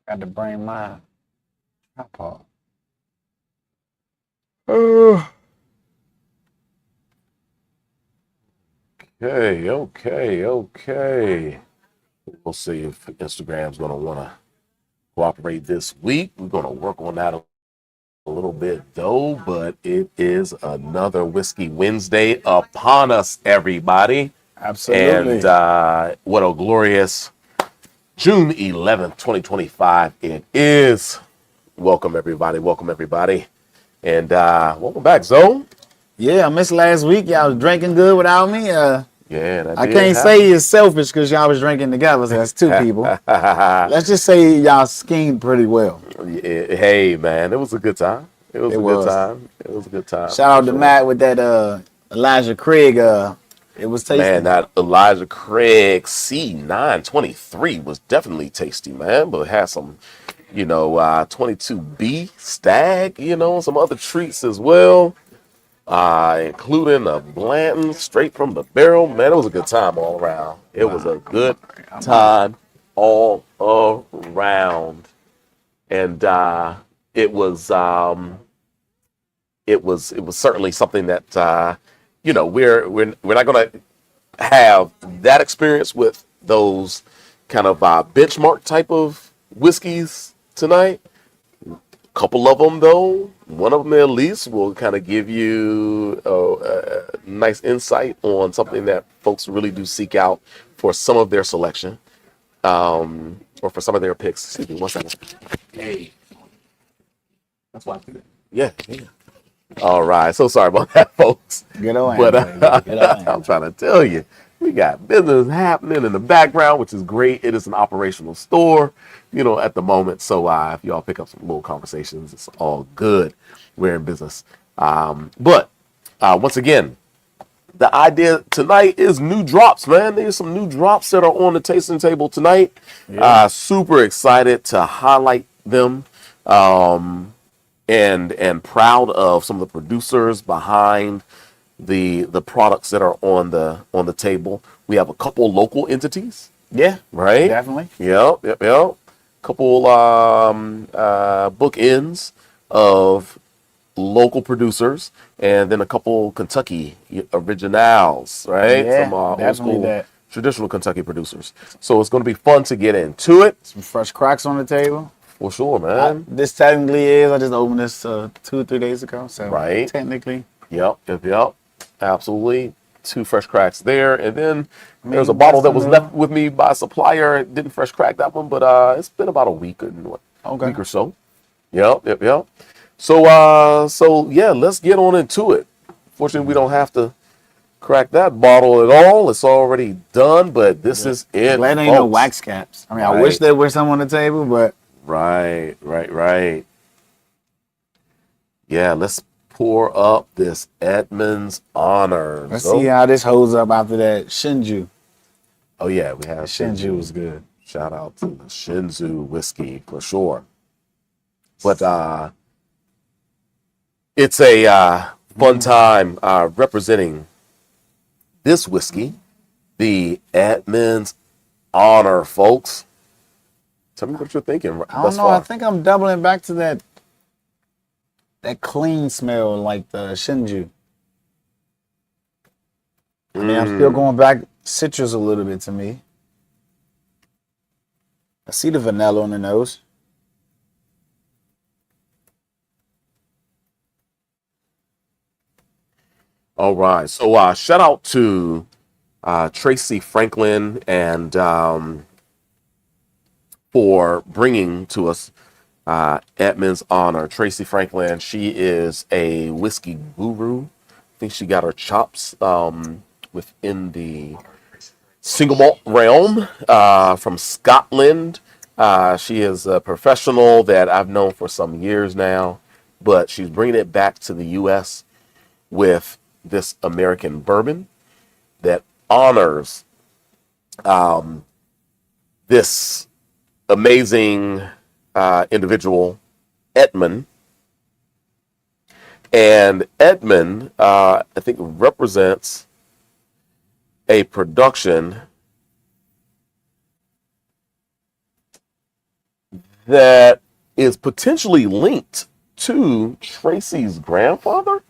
Got to bring my tripod. Okay. We'll see if Instagram's going to want to cooperate this week. We're going to work on that a little bit, though, but it is another Whiskey Wednesday upon us, everybody. Absolutely. And what a glorious June 11th, 2025 it is. Welcome, everybody. Welcome, everybody. And welcome back, Zoe. Yeah, I missed last week. Y'all was drinking good without me. Yeah, that I did can't happen. say it's selfish because y'all was drinking together. So that's two people. Let's just say y'all schemed pretty well. Hey, man, it was a good time. It was a good time. Shout out to Matt with that Elijah Craig. It was tasty. Man, that Elijah Craig C923 was definitely tasty, man. But it had some, 22B Stag, some other treats as well. Including a Blanton straight from the barrel. Man, it was a good time all around. It was a good time all around. And it was certainly something that we're not going to have that experience with those kind of benchmark type of whiskeys tonight. Couple of them, though, one of them at least will kind of give you a nice insight on something that folks really do seek out for some of their selection, or for some of their picks. Excuse me, 1 second. Hey, that's why I do that. Yeah. All right. So sorry about that, folks. Get on. But I'm trying to tell you, we got business happening in the background, which is great. It is an operational store, at the moment. So if y'all pick up some little conversations, it's all good. We're in business. But once again, the idea tonight is new drops, man. There's some new drops that are on the tasting table tonight. Yeah. Super excited to highlight them. And proud of some of the producers behind the products that are on the table. We have a couple local entities. Yeah, right. Definitely. Yep. Couple bookends of local producers, and then a couple Kentucky originals, right? Yeah, Some old definitely school that. traditional Kentucky producers. So it's going to be fun to get into it. Some fresh cracks on the table. For sure, man. This technically is. I just opened this 2-3 days ago. So Right. technically. Yep. Absolutely. 2 fresh cracks there. And then there's a bottle that was left with me by a supplier. Didn't fresh crack that one, but it's been about a week or so. Yep. So yeah, let's get on into it. Fortunately, we don't have to crack that bottle at all. It's already done, but this is it. Glad there ain't no wax caps. I mean, I wish there were some on the table, but Right. Yeah, let's pour up this Edmond's Honor. Let's see how this holds up after that Shinju. Oh yeah, we have Shinju was good. Shout out to the Shinju whiskey for sure. But it's a fun time representing this whiskey, the Edmond's Honor, folks. Tell me what you're thinking. I don't know. I think I'm doubling back to that clean smell like the Shinju. I mean, I'm still going back citrus a little bit to me. I see the vanilla on the nose. All right. So shout out to Tracy Franklin and for bringing to us Edmond's Honor. Tracy Franklin, she is a whiskey guru. I think she got her chops within the single malt realm from Scotland. She is a professional that I've known for some years now, but she's bringing it back to the U.S. with this American bourbon that honors this amazing individual, Edmond. And Edmond, I think, represents a production that is potentially linked to Tracy's grandfather.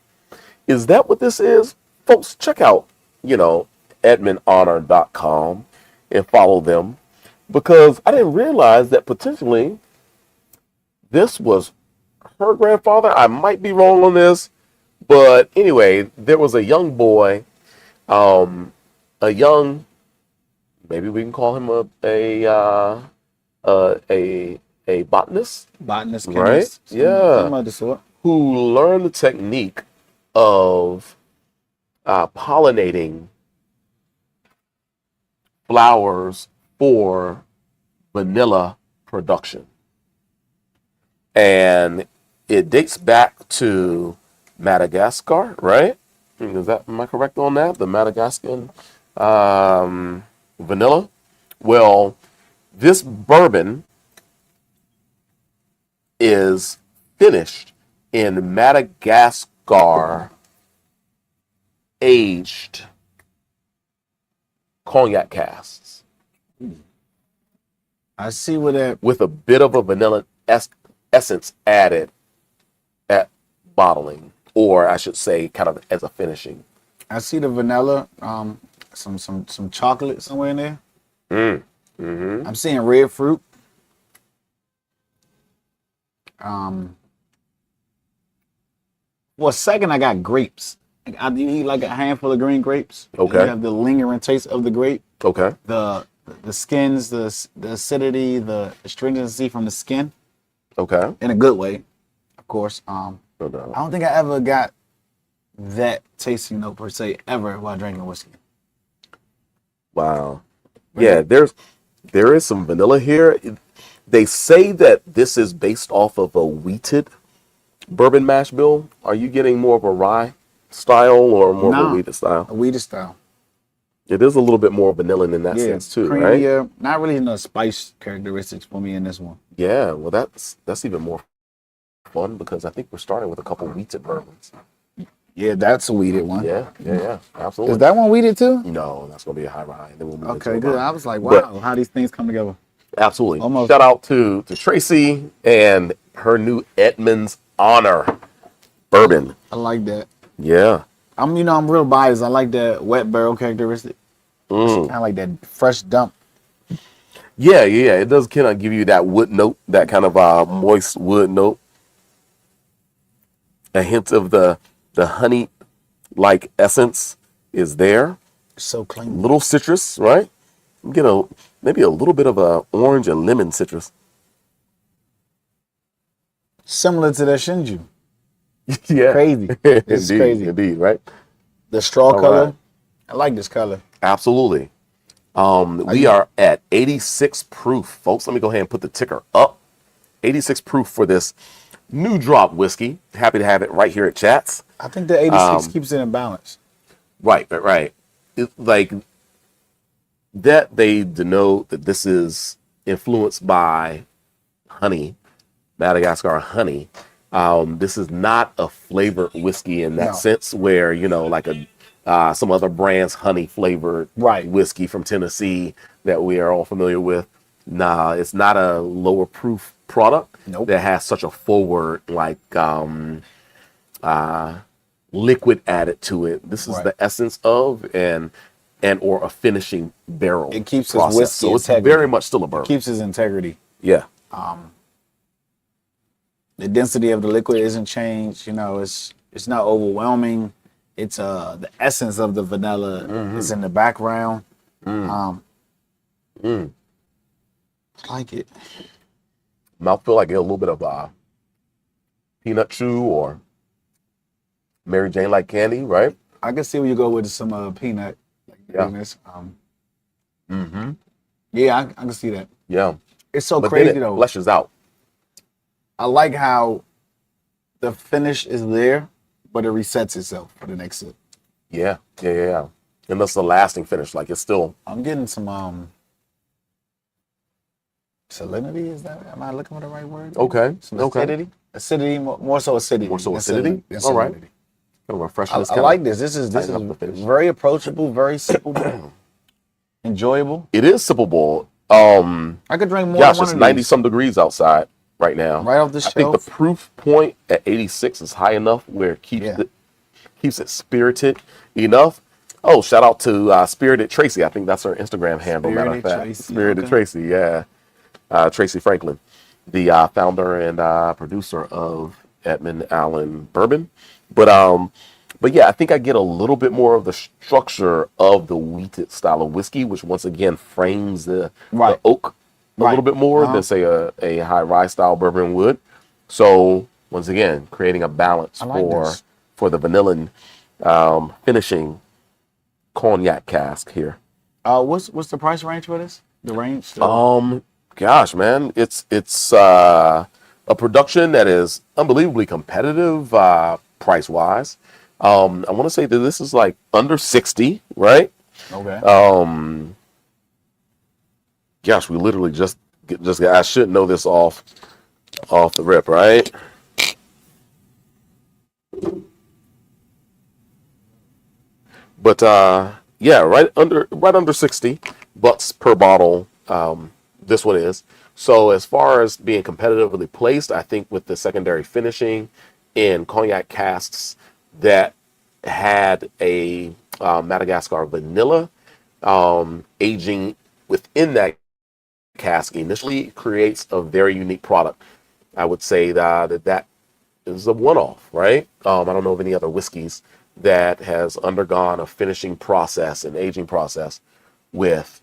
Is that what this is? Folks, check out, EdmondHonor.com and follow them, because I didn't realize that potentially this was her grandfather. I might be wrong on this, but anyway, there was a young boy, maybe we can call him a botanist, Botanist, right? chemist, Yeah, some other sort. who learned the technique of pollinating flowers for vanilla production. And it dates back to Madagascar, right? Am I correct on that? The Madagascan vanilla? Well, this bourbon is finished in Madagascar aged cognac casks I see where that. with a bit of a vanilla essence added at bottling, or I should say kind of as a finishing. I see the vanilla, some chocolate somewhere in there. Mm-hmm. I'm seeing red fruit. For a second, I got grapes. You eat like a handful of green grapes. Okay. You have the lingering taste of the grape. Okay. The skins, the acidity, the astringency from the skin, Okay. in a good way, of course. I No doubt. don't think I ever got that tasting note per se ever while drinking whiskey. Wow. Yeah, there is some vanilla here. They say that this is based off of a wheated bourbon mash bill. Are you getting more of a rye style or more of a wheated style? A wheated style. It is a little bit more vanilla in that sense too, creamier, right? not really no spice characteristics for me in this one. Yeah, well that's even more fun because I think we're starting with a couple wheated bourbons. Yeah, that's a wheated one. Yeah, absolutely. Is that one wheated too? No, that's gonna be a high rye. Then we'll move into Okay, a good. rye. I was like, wow, But- how these things come together. Absolutely. Almost. Shout out to Tracy and her new Edmond's Honor bourbon. I like that. Yeah. I'm real biased. I like that wet barrel characteristic. Kind of like that fresh dump. Yeah. It does kind of give you that wood note, that kind of moist wood note. A hint of the honey-like essence is there. So clean. Little citrus, right? You get maybe a little bit of a orange and lemon citrus. Similar to that Shinju. Yeah. Crazy. It's Indeed, crazy. Indeed, right? The straw color. right. I like this color. Absolutely. We are at 86 proof, folks. Let me go ahead and put the ticker up. 86 proof for this new drop whiskey. Happy to have it right here at Chats. I think the 86 keeps it in balance. Right. Like that, they denote that this is influenced by honey, Madagascar honey. This is not a flavored whiskey in that sense, where like some other brands honey flavored whiskey from Tennessee that we are all familiar with. Nah, it's not a lower proof product that has such a forward liquid added to it. This is the essence of and or a finishing barrel. It keeps process. its whiskey so it's integrity. very much still a bourbon. Keeps its integrity. Yeah. The density of the liquid isn't changed. It's not overwhelming. It's the essence of the vanilla is in the background. I like it. Mouthfeel, I get a little bit of peanut chew or Mary Jane like candy, right? I can see where you go with some peanut. Goodness. Yeah, I can see that. Yeah. It's so But crazy then it though. fleshes out. I like how the finish is there, but it resets itself for the next sip. Yeah. And that's the lasting finish. Like it's still. I'm getting some salinity. Am I looking for the right word? Okay. Some acidity. Acidity, more so acidity. More so than acidity? than All right. salinity. Kind of refreshing. I like this. This is tighten up the finish. very approachable, very simple, enjoyable. It is sippable. I could drink more Gosh, than it's one of 90 these. some degrees outside right now. Right off the I think the shelf. proof point at 86 is high enough where it keeps it spirited enough. Oh, shout out to Spirited Tracy. I think that's her Instagram handle. Matter of Spirited fact, Tracy, Spirited okay. Tracy. Yeah, Tracy Franklin, the founder and producer of Edmond Allen Bourbon. But yeah, I think I get a little bit more of the structure of the wheated style of whiskey, which once again frames the Right. oak a Right. little bit more than say a high rye style bourbon would. So once again, creating a balance I like this. for the vanillin finishing cognac cask here. What's the price range for this? The range? So, Gosh, man, it's a production that is unbelievably competitive price wise. I want to say that this is like under 60, right? okay. Gosh, we literally just I should know this off the rip, right? But yeah, right under 60 bucks per bottle. This one is. So as far as being competitively placed, I think with the secondary finishing in cognac casks that had a Madagascar vanilla aging within that cask initially creates a very unique product. I would say that is a one-off, right? I don't know of any other whiskeys that has undergone a finishing process and aging process with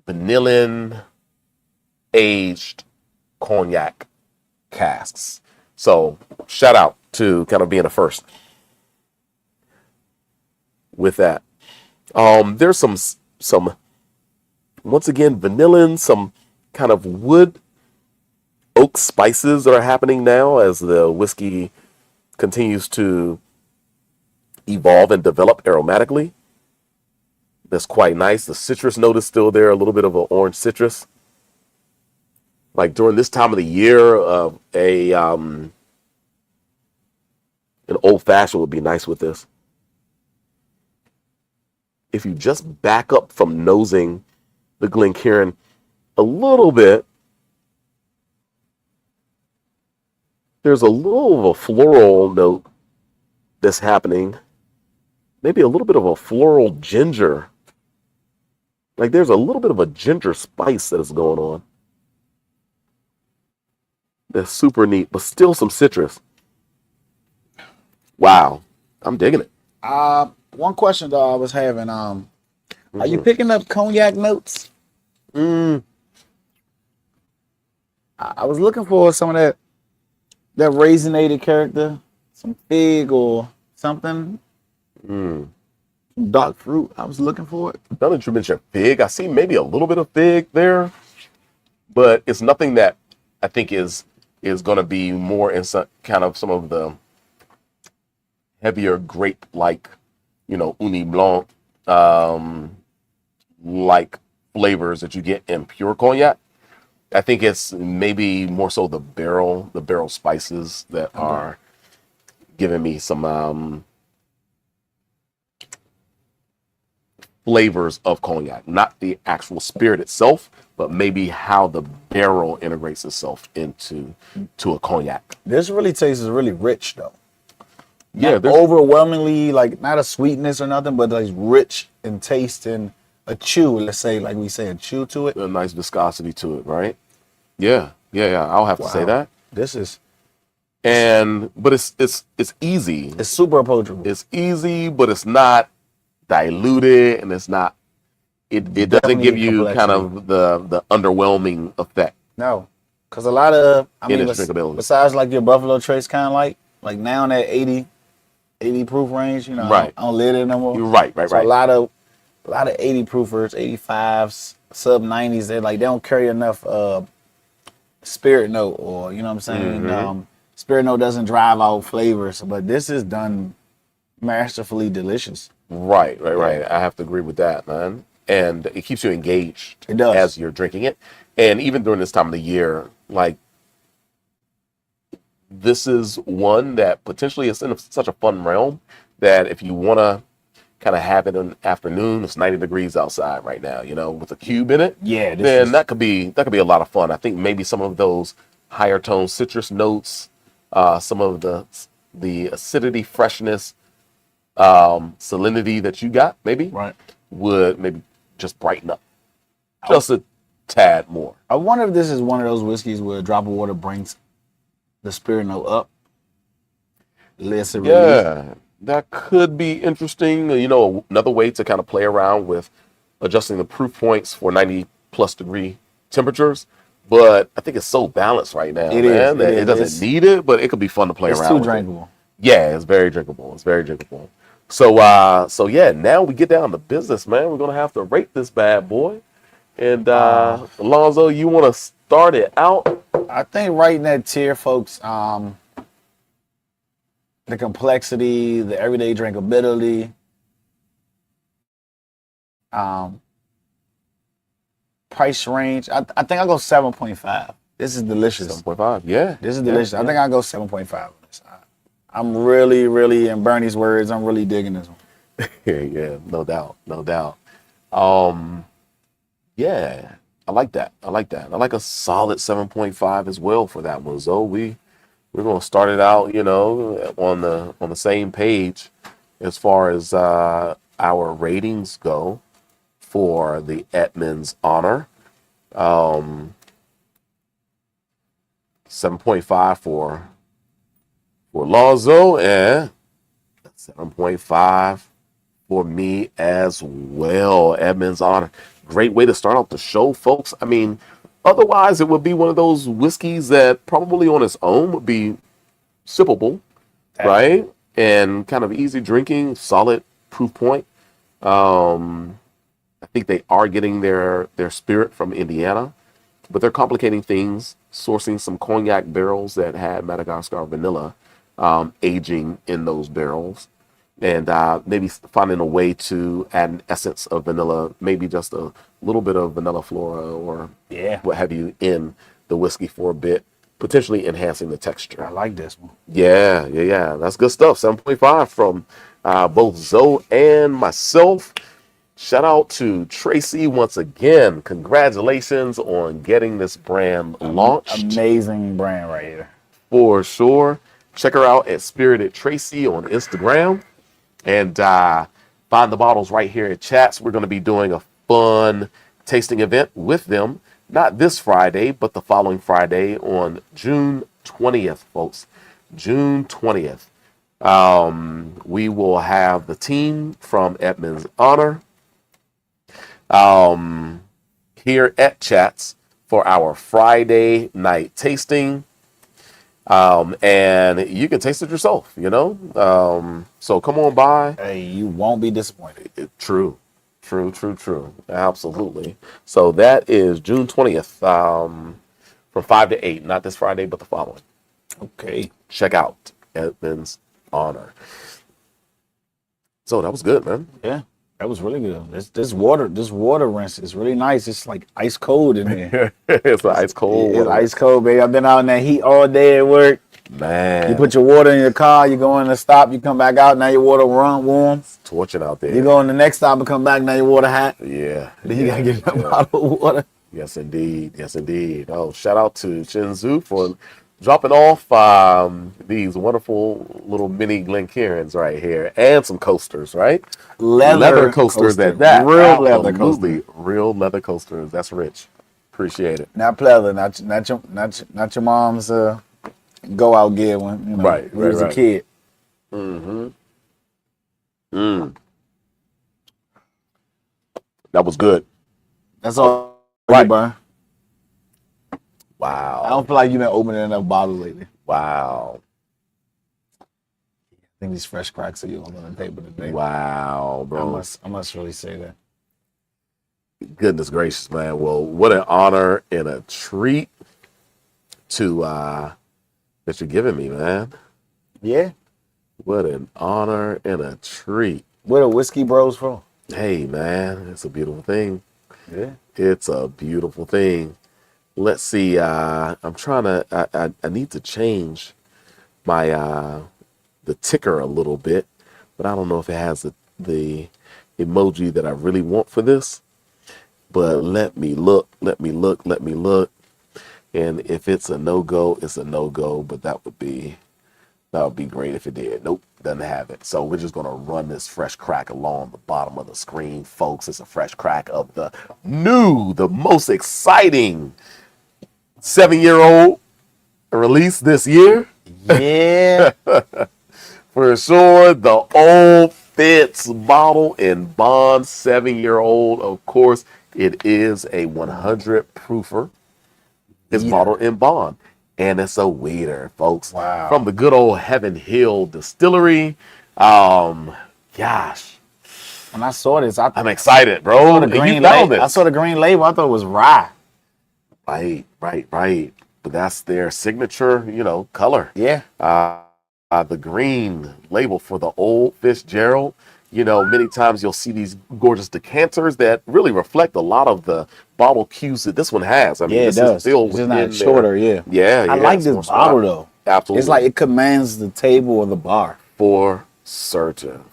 vanillin aged cognac casks. So shout out to kind of being a first with that. There's some once again vanillin, some kind of wood oak spices that are happening now as the whiskey continues to evolve and develop aromatically. That's quite nice. The citrus note is still there, a little bit of an orange citrus. Like during this time of the year, an old fashioned would be nice with this. If you just back up from nosing the Glencairn a little bit, there's a little of a floral note that's happening. Maybe a little bit of a floral ginger. Like there's a little bit of a ginger spice that is going on. That's super neat, but still some citrus. Wow, I'm digging it. One question though I was having, are you picking up cognac notes? I was looking for some of that raisinated character, some fig or something. Dark fruit. I was looking for it. Now that you mentioned fig, I see maybe a little bit of fig there, but it's nothing that I think is going to be more in some of the heavier grape-like, uni blanc like flavors that you get in pure cognac. I think it's maybe more so the barrel spices that are giving me some flavors of cognac, not the actual spirit itself, but maybe how the barrel integrates itself into a cognac. This really tastes really rich though. Yeah, Not overwhelmingly like not a sweetness or nothing, but like rich in taste and a chew. Let's say like we say a chew to it. A nice viscosity to it, right? Yeah. I'll have to say that. This is But it's easy. it's super approachable. It's easy, but it's not diluted, and it's not. It doesn't Definitely give you complexity. kind of the underwhelming effect. No, because a lot of In its drinkability. besides like your Buffalo Trace, kind of like now in that 80 proof range, Right. I don't live there no more. You're right. So a lot of 80 proofers, 85s, sub 90s, they don't carry enough spirit note, or you know what I'm saying. Spirit note doesn't drive out flavors, but this is done masterfully delicious. Right. I have to agree with that, man. And it keeps you engaged. It does. As you're drinking it, and even during this time of the year, like this is one that potentially is in such a fun realm that if you want to kind of have it in the afternoon. It's 90 degrees outside right now, with a cube in it. Yeah, Then that could be a lot of fun. I think maybe some of those higher tone citrus notes, some of the acidity, freshness, salinity that you got maybe would maybe just brighten up just a tad more. I wonder if this is one of those whiskeys where a drop of water brings the spirit note up. Less of Yeah, that could be interesting. Another way to kind of play around with adjusting the proof points for 90 plus degree temperatures. But I think it's so balanced right now, man. It doesn't need it, but it could be fun to play around with. It's too drinkable. Yeah, it's very drinkable. It's very drinkable. So yeah, now we get down to business, man. We're gonna have to rate this bad boy. And Alonzo, you want to start it out? I think right in that tier, folks. The complexity, the everyday drinkability, price range. I think I'll go 7.5. This is delicious. 7.5, yeah. This is delicious. I think I'll go 7.5 on this. I'm really, really, in Bernie's words, I'm really digging this one. Yeah, no doubt. Yeah, I like that. I like a solid 7.5 as well for that one. So we're gonna start it out, on the same page as far as our ratings go for the Edmond's Honor. 7.5 for Lonzo and 7.5 for me as well. Edmond's Honor. Great way to start out the show, folks. I mean, otherwise it would be one of those whiskeys that probably on its own would be sippable, right? And kind of easy drinking, solid proof point. I think they are getting their spirit from Indiana, but they're complicating things, sourcing some cognac barrels that had Madagascar vanilla aging in those barrels. And maybe finding a way to add an essence of vanilla, maybe just a little bit of vanilla flora or what have you in the whiskey for a bit, potentially enhancing the texture. I like this one. Yeah. That's good stuff. 7.5 from both Zoe and myself. Shout out to Tracy once again. Congratulations on getting this brand launched. Amazing brand right here. For sure. Check her out at Spirited Tracy on Instagram. And find the bottles right here at Chats. We're going to be doing a fun tasting event with them. Not this Friday, but the following Friday on June 20th, folks. June 20th. We will have the team from Edmond's Honor here at Chats for our Friday night tasting. And you can taste it yourself, so come on by. Hey, you won't be disappointed. True. Absolutely. So that is June 20th, from 5 to 8, not this Friday, but the following. Okay. Check out Edmond's Honor. So that was good, man. Yeah, that was really good. This water rinse is really nice. It's like ice cold in here. It's an ice cold. It's ice cold, baby. I've been out in that heat all day at work. Man. You put your water in your car, you go in the stop, you come back out, now your water run warm. It's torching out there. You go in the next stop and come back, now your water hot. Yeah. Then you gotta get a bottle of water. Yes, indeed. Oh, shout out to Shinzu for dropping off these wonderful little mini Glencairns right here, and some coasters, right? Leather coasters at that. Real leather coasters. Real leather coasters. That's rich. Appreciate it. Not pleather, not your mom's go out gear when right, he was a kid. That was good. That's all Right. Burn. Wow. I don't feel like you've been opening enough bottles lately. Wow. I think these fresh cracks are you on the table today. Wow, bro. I must really say that. Goodness gracious, man. Well, what an honor and a treat to that you're giving me, man. Yeah. What an honor and a treat. Where the whiskey bros from? Hey, man, it's a beautiful thing. Yeah. It's a beautiful thing. Let's see. I'm trying to. I need to change my the ticker a little bit, but I don't know if it has the emoji that I really want for this. But let me look. And if it's a no-go, it's a no-go. But that would be great if it did. Nope, doesn't have it. So we're just gonna run this fresh crack along the bottom of the screen, folks. It's a fresh crack of the most exciting 7-year-old release this year. Yeah. For sure, the Old Fitz bottle in Bond 7-year-old. Of course, it is a 100 proofer. It's bottled in Bond. And it's a weeder, folks. Wow. From the good old Heaven Hill Distillery. Gosh. When I saw this, I'm excited, bro. I saw the green label. I thought it was rye. Right. But that's their signature, color. Yeah. The green label for the Old Fitzgerald. Many times you'll see these gorgeous decanters that really reflect a lot of the bottle cues that this one has. I mean, it does. It's just not shorter, Yeah. I like this bottle, though. Absolutely. It's like it commands the table or the bar. For certain.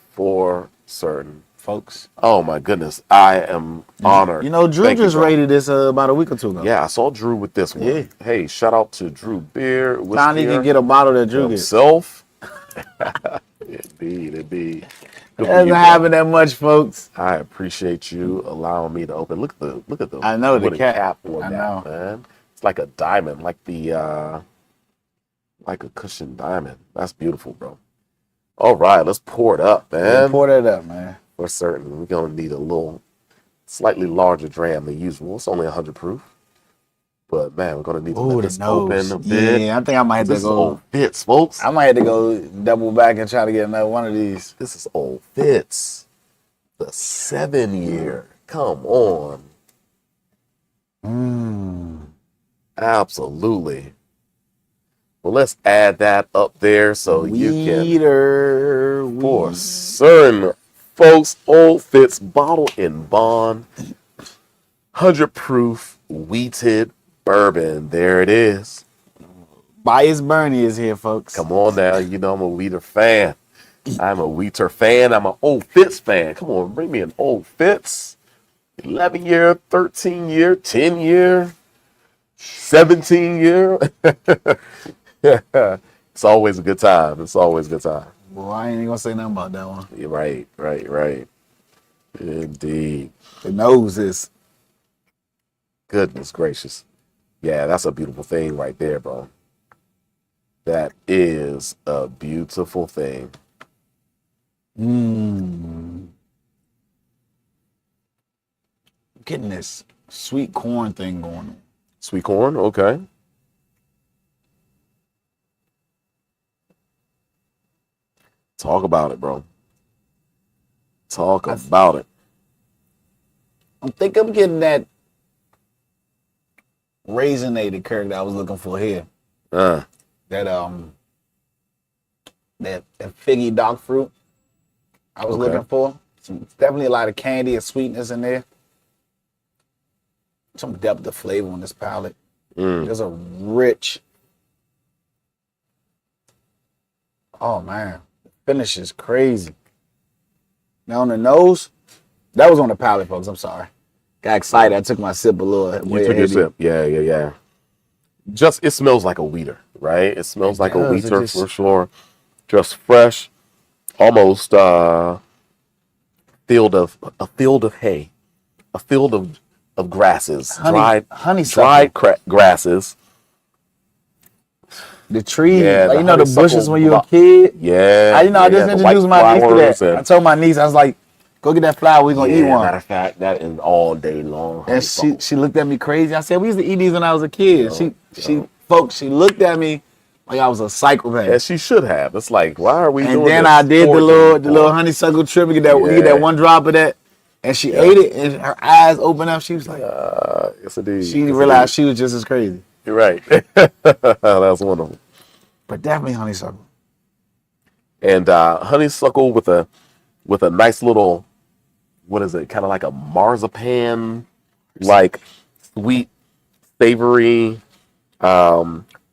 Folks. Oh, my goodness. I am honored. Drew just rated this about a week or two ago. Yeah, I saw Drew with this one. Yeah. Hey, shout out to Drew Beer. Finally can get a bottle that Drew gets. Himself. Indeed. It doesn't happen that much, folks. I appreciate you allowing me to open. Look at the I know the cap on I that, know. man. It's like a diamond, like a cushioned diamond. That's beautiful, bro. All right, let's pour it up, man. Yeah, pour that up, man. For certain, we're gonna need a little, slightly larger dram than usual. It's only 100 proof, but man, we're gonna need to let this open a bit. Yeah, I think I might have to go. Old Fitz, folks. I might have to go double back and try to get another one of these. This is Old Fitz, the 7-year. Come on. Absolutely. Well, let's add that up there so you can. For certain, folks, Old Fitz bottle in Bond, 100 proof wheated bourbon. There it is. Bias Bernie is here, folks. Come on now, I'm a Wheater fan. I'm a Wheater fan. I'm an Old Fitz fan. Come on, bring me an Old Fitz. 11-year, 13-year, 10-year, 17-year. It's always a good time. Well, I ain't even gonna say nothing about that one. You're right. Indeed. The nose is. Goodness gracious. Yeah, that's a beautiful thing right there, bro. That is a beautiful thing. Getting this sweet corn thing going on. Sweet corn, okay. Talk about it, bro. About it. I think I'm getting that raisinated character I was looking for here. That figgy dark fruit I was looking for. Definitely a lot of candy and sweetness in there. Some depth of flavor on this palate. There's a rich. Oh man, the finish is crazy. Now on the nose, that was on the palate, folks. I'm sorry. Got excited. I took my sip a little. You took your sip. Yeah. Just it smells like a wheater, right? It smells like a wheater for sure. Just fresh, almost field of hay, a field of grasses, dried grasses. The trees, Yeah, like, the the bushes when you were a honeysuckle kid. Yeah, I just introduced my niece to that. I told my niece, I was like, "Go get that flower. We're gonna eat one." Matter of fact, that is all day long. And she looked at me crazy. I said, "We used to eat these when I was a kid." She looked at me like I was a psychopath. And she should have. It's like, why are we doing this? And then I did the little honeysuckle trip. You get that one drop of that, and she ate it, and her eyes opened up. She was like, "Yes, indeed." She realized she was just as crazy. You're right. That's wonderful. But definitely honeysuckle. And honeysuckle with a nice little, what is it? Kind of like a marzipan, like sweet, savory,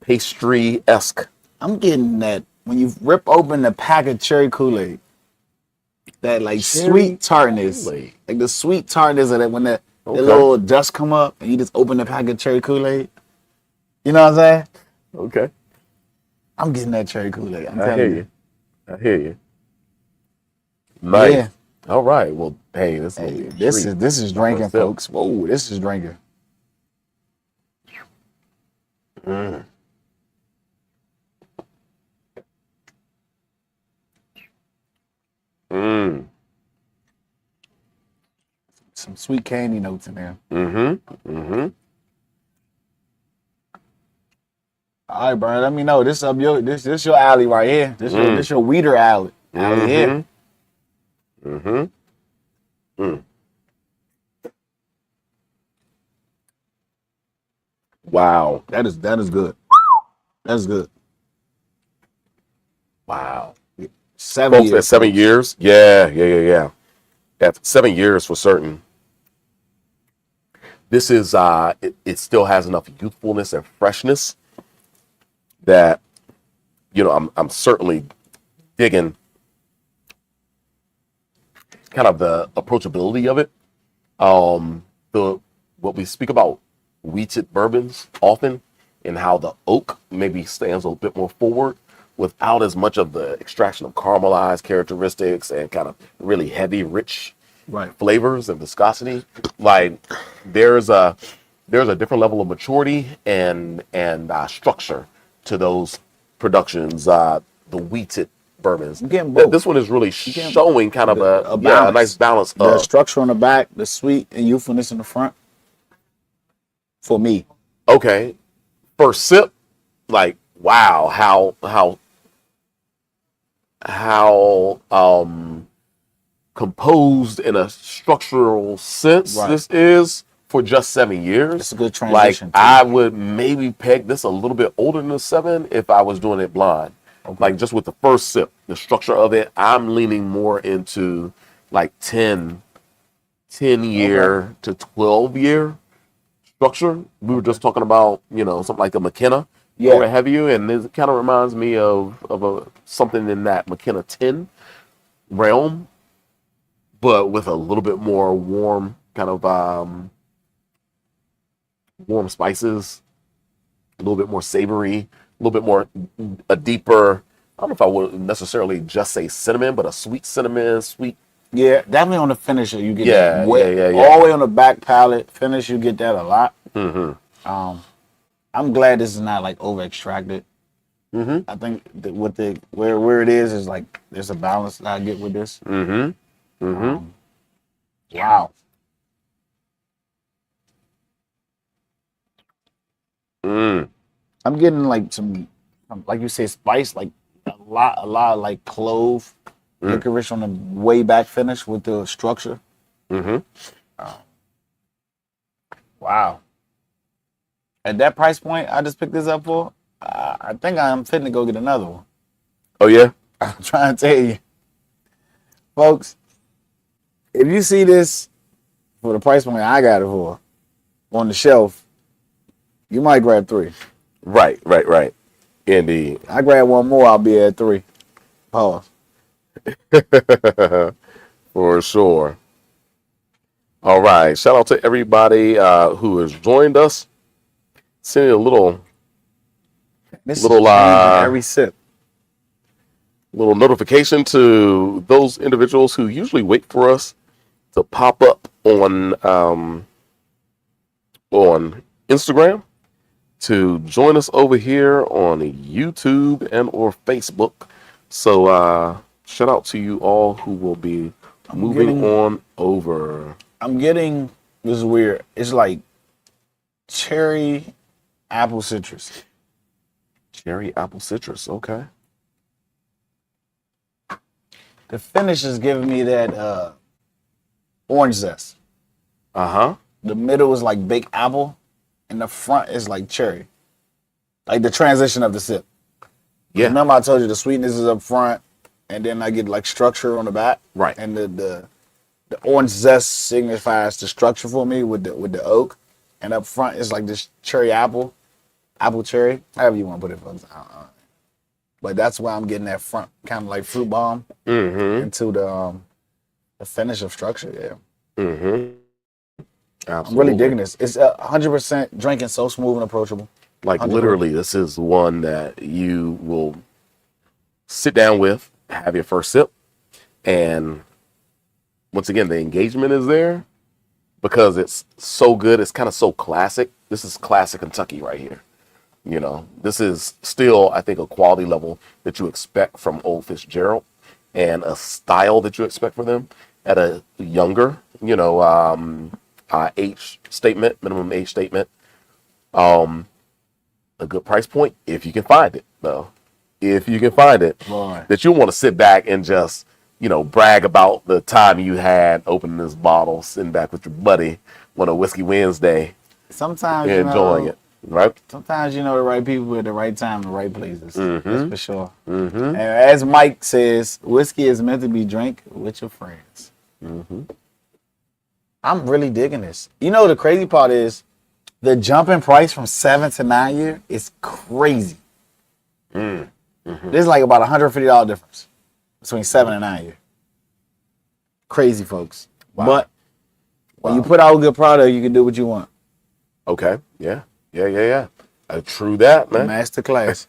pastry-esque. I'm getting that when you rip open the pack of cherry Kool-Aid. that like Cherry sweet tartness, Kool-Aid. like the sweet tartness of that when the Okay. little dust come up and you just open the pack of cherry Kool-Aid. You know what I'm saying? Okay. I'm getting that cherry Kool-Aid. I'm I telling hear you. you. I hear you. Nice. Yeah. All right. Well, hey, this Hey, is this is drinking, First sip. folks. Whoa, this is drinking. Mm. Mm. Some sweet candy notes in there. Mm-hmm. Mm-hmm. All right, Brian. Let me know. This up your this your alley right here. This your weeder alley. Alley here. Mm-hmm. Mm. Wow. That is good. That's good. Wow. 7 Folks, years. at 7 folks. years? Yeah. At 7 years for certain. This is it still has enough youthfulness and freshness that I'm certainly digging kind of the approachability of it. The what we speak about wheated bourbons often, and how the oak maybe stands a little bit more forward without as much of the extraction of caramelized characteristics and kind of really heavy, rich flavors and viscosity. Like there's a different level of maturity and structure to those productions. The wheated bourbons. This one is really showing kind of a nice balance the of structure on the back, the sweet and youthfulness in the front. For me, okay. First sip, like wow, how composed in a structural sense this is for just 7 years. It's a good transition. Like I would maybe peg this a little bit older than a 7 if I was doing it blind. Okay. Like just with the first sip, the structure of it, I'm leaning more into like 10 year to 12 year structure. We were just talking about, something like a McKenna. Or have you? And it kind of reminds me of something in that McKenna 10 realm, but with a little bit more warm kind of warm spices, a little bit more savory, a little bit more a deeper. I don't know if I would necessarily just say cinnamon, but a sweet cinnamon, sweet. Yeah, definitely on the finisher you get that yeah. All the way on the back palate finish you get that a lot. Mm-hmm. I'm glad this is not like over extracted. Mm-hmm. I think that with where it is like there's a balance that I get with this. Mm-hmm. Mm-hmm. Wow. Mm. I'm getting like some, like you say, spice, like a lot of like clove, licorice on the way back finish with the structure. Mm-hmm. Wow. At that price point I just picked this up for, I think I'm fitting to go get another one. Oh, yeah? I'm trying to tell you. Folks, if you see this for the price point I got it for on the shelf, you might grab 3. Right. Indeed. I grab one more, I'll be at 3. Pause. For sure. All right. Shout out to everybody who has joined us. Sending a little every sip. Little notification to those individuals who usually wait for us to pop up on Instagram to join us over here on YouTube and or Facebook. So shout out to you all who will be moving on over. I'm getting, this is weird, it's like cherry apple citrus. Cherry apple citrus, okay. The finish is giving me that orange zest. Uh-huh. The middle is like baked apple, and the front is like cherry. Like the transition of the sip. Yeah. Remember I told you the sweetness is up front, and then I get like structure on the back. Right. And the orange zest signifies the structure for me with the oak, and up front is like this cherry apple cherry, however you want to put it, folks. But that's why I'm getting that front kind of like fruit bomb into the The finish of structure, yeah. Mm-hmm. I'm Absolutely. really digging this. It's 100% drinking so smooth and approachable. Like 100%. literally, this is one that you will sit down with, have your first sip, and once again, the engagement is there because it's so good. It's kind of so classic. This is classic Kentucky right here. You know, this is still, I think, a quality level that you expect from Old Fitzgerald and a style that you expect from them at a younger, age statement, minimum age statement. A good price point if you can find it, though. If you can find it, Boy. that you want to sit back and just, brag about the time you had opening this bottle, sitting back with your buddy on a Whiskey Wednesday, Sometimes, and enjoying it, right? Sometimes you know the right people at the right time, the right places. Mm-hmm. That's for sure. Mm-hmm. And as Mike says, whiskey is meant to be drank with your friends. Mm-hmm. I'm really digging this. You know, the crazy part is the jump in price from 7 to 9 year is crazy. Mm-hmm. There's like about $150 difference between 7 and 9 year. Crazy, folks. Wow. But when you put out a good product, you can do what you want. Okay. Yeah. True that, man. Master class.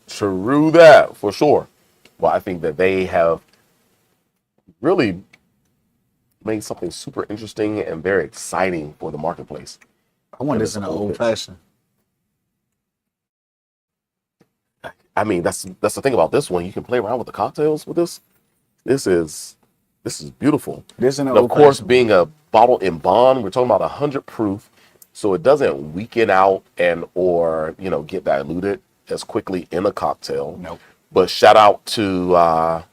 True that, for sure. Well, I think that they have really made something super interesting and very exciting for the marketplace. I want this in an old fashioned. I mean, that's the thing about this one. You can play around with the cocktails with this. This is beautiful. This in an And of old course, fashioned. being a bottle in bond, we're talking about 100 proof, so it doesn't weaken out or get diluted as quickly in a cocktail. Nope. But shout out to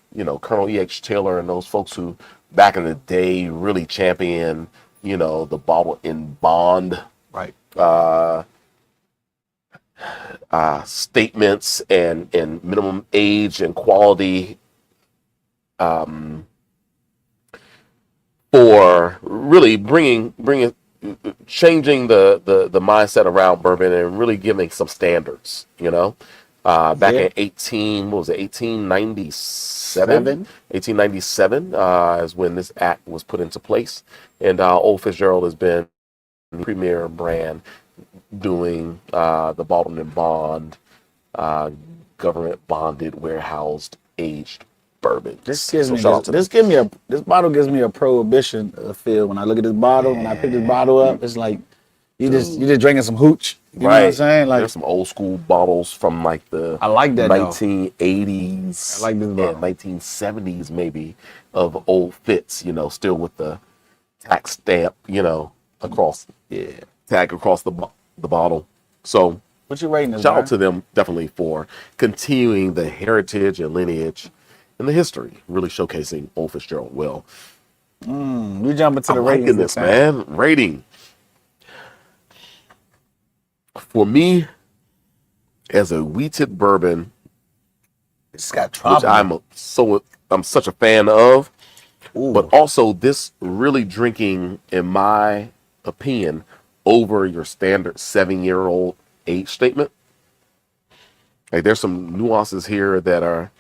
Colonel E.H. Taylor and those folks who back in the day really championed the bottle in bond Right. statements and minimum age and quality for really changing the mindset around bourbon and really giving some standards, back in 1897 is when this act was put into place. And Old Fitzgerald has been the premier brand doing the bottled and bond, government bonded, warehoused, aged bourbon. This bottle gives me a prohibition feel when I look at this bottle. When I pick this bottle up, it's like you just drinking some hooch. You know what I'm saying? Like, there's some old school bottles from like the I like that 1980s I like this bottle. and 1970s maybe of old Fitz, still with the tax stamp, across tag across the bottle. So What you rating this? shout out to them definitely for continuing the heritage and lineage and the history, really showcasing Old Fitzgerald well. We jumping to the I'm ratings liking this, time. man. Rating. For me, as a wheated bourbon, It's got which tropical. I'm such a fan of, Ooh. but also this really drinking, in my opinion, over your standard 7-year-old age statement. Like there's some nuances here that are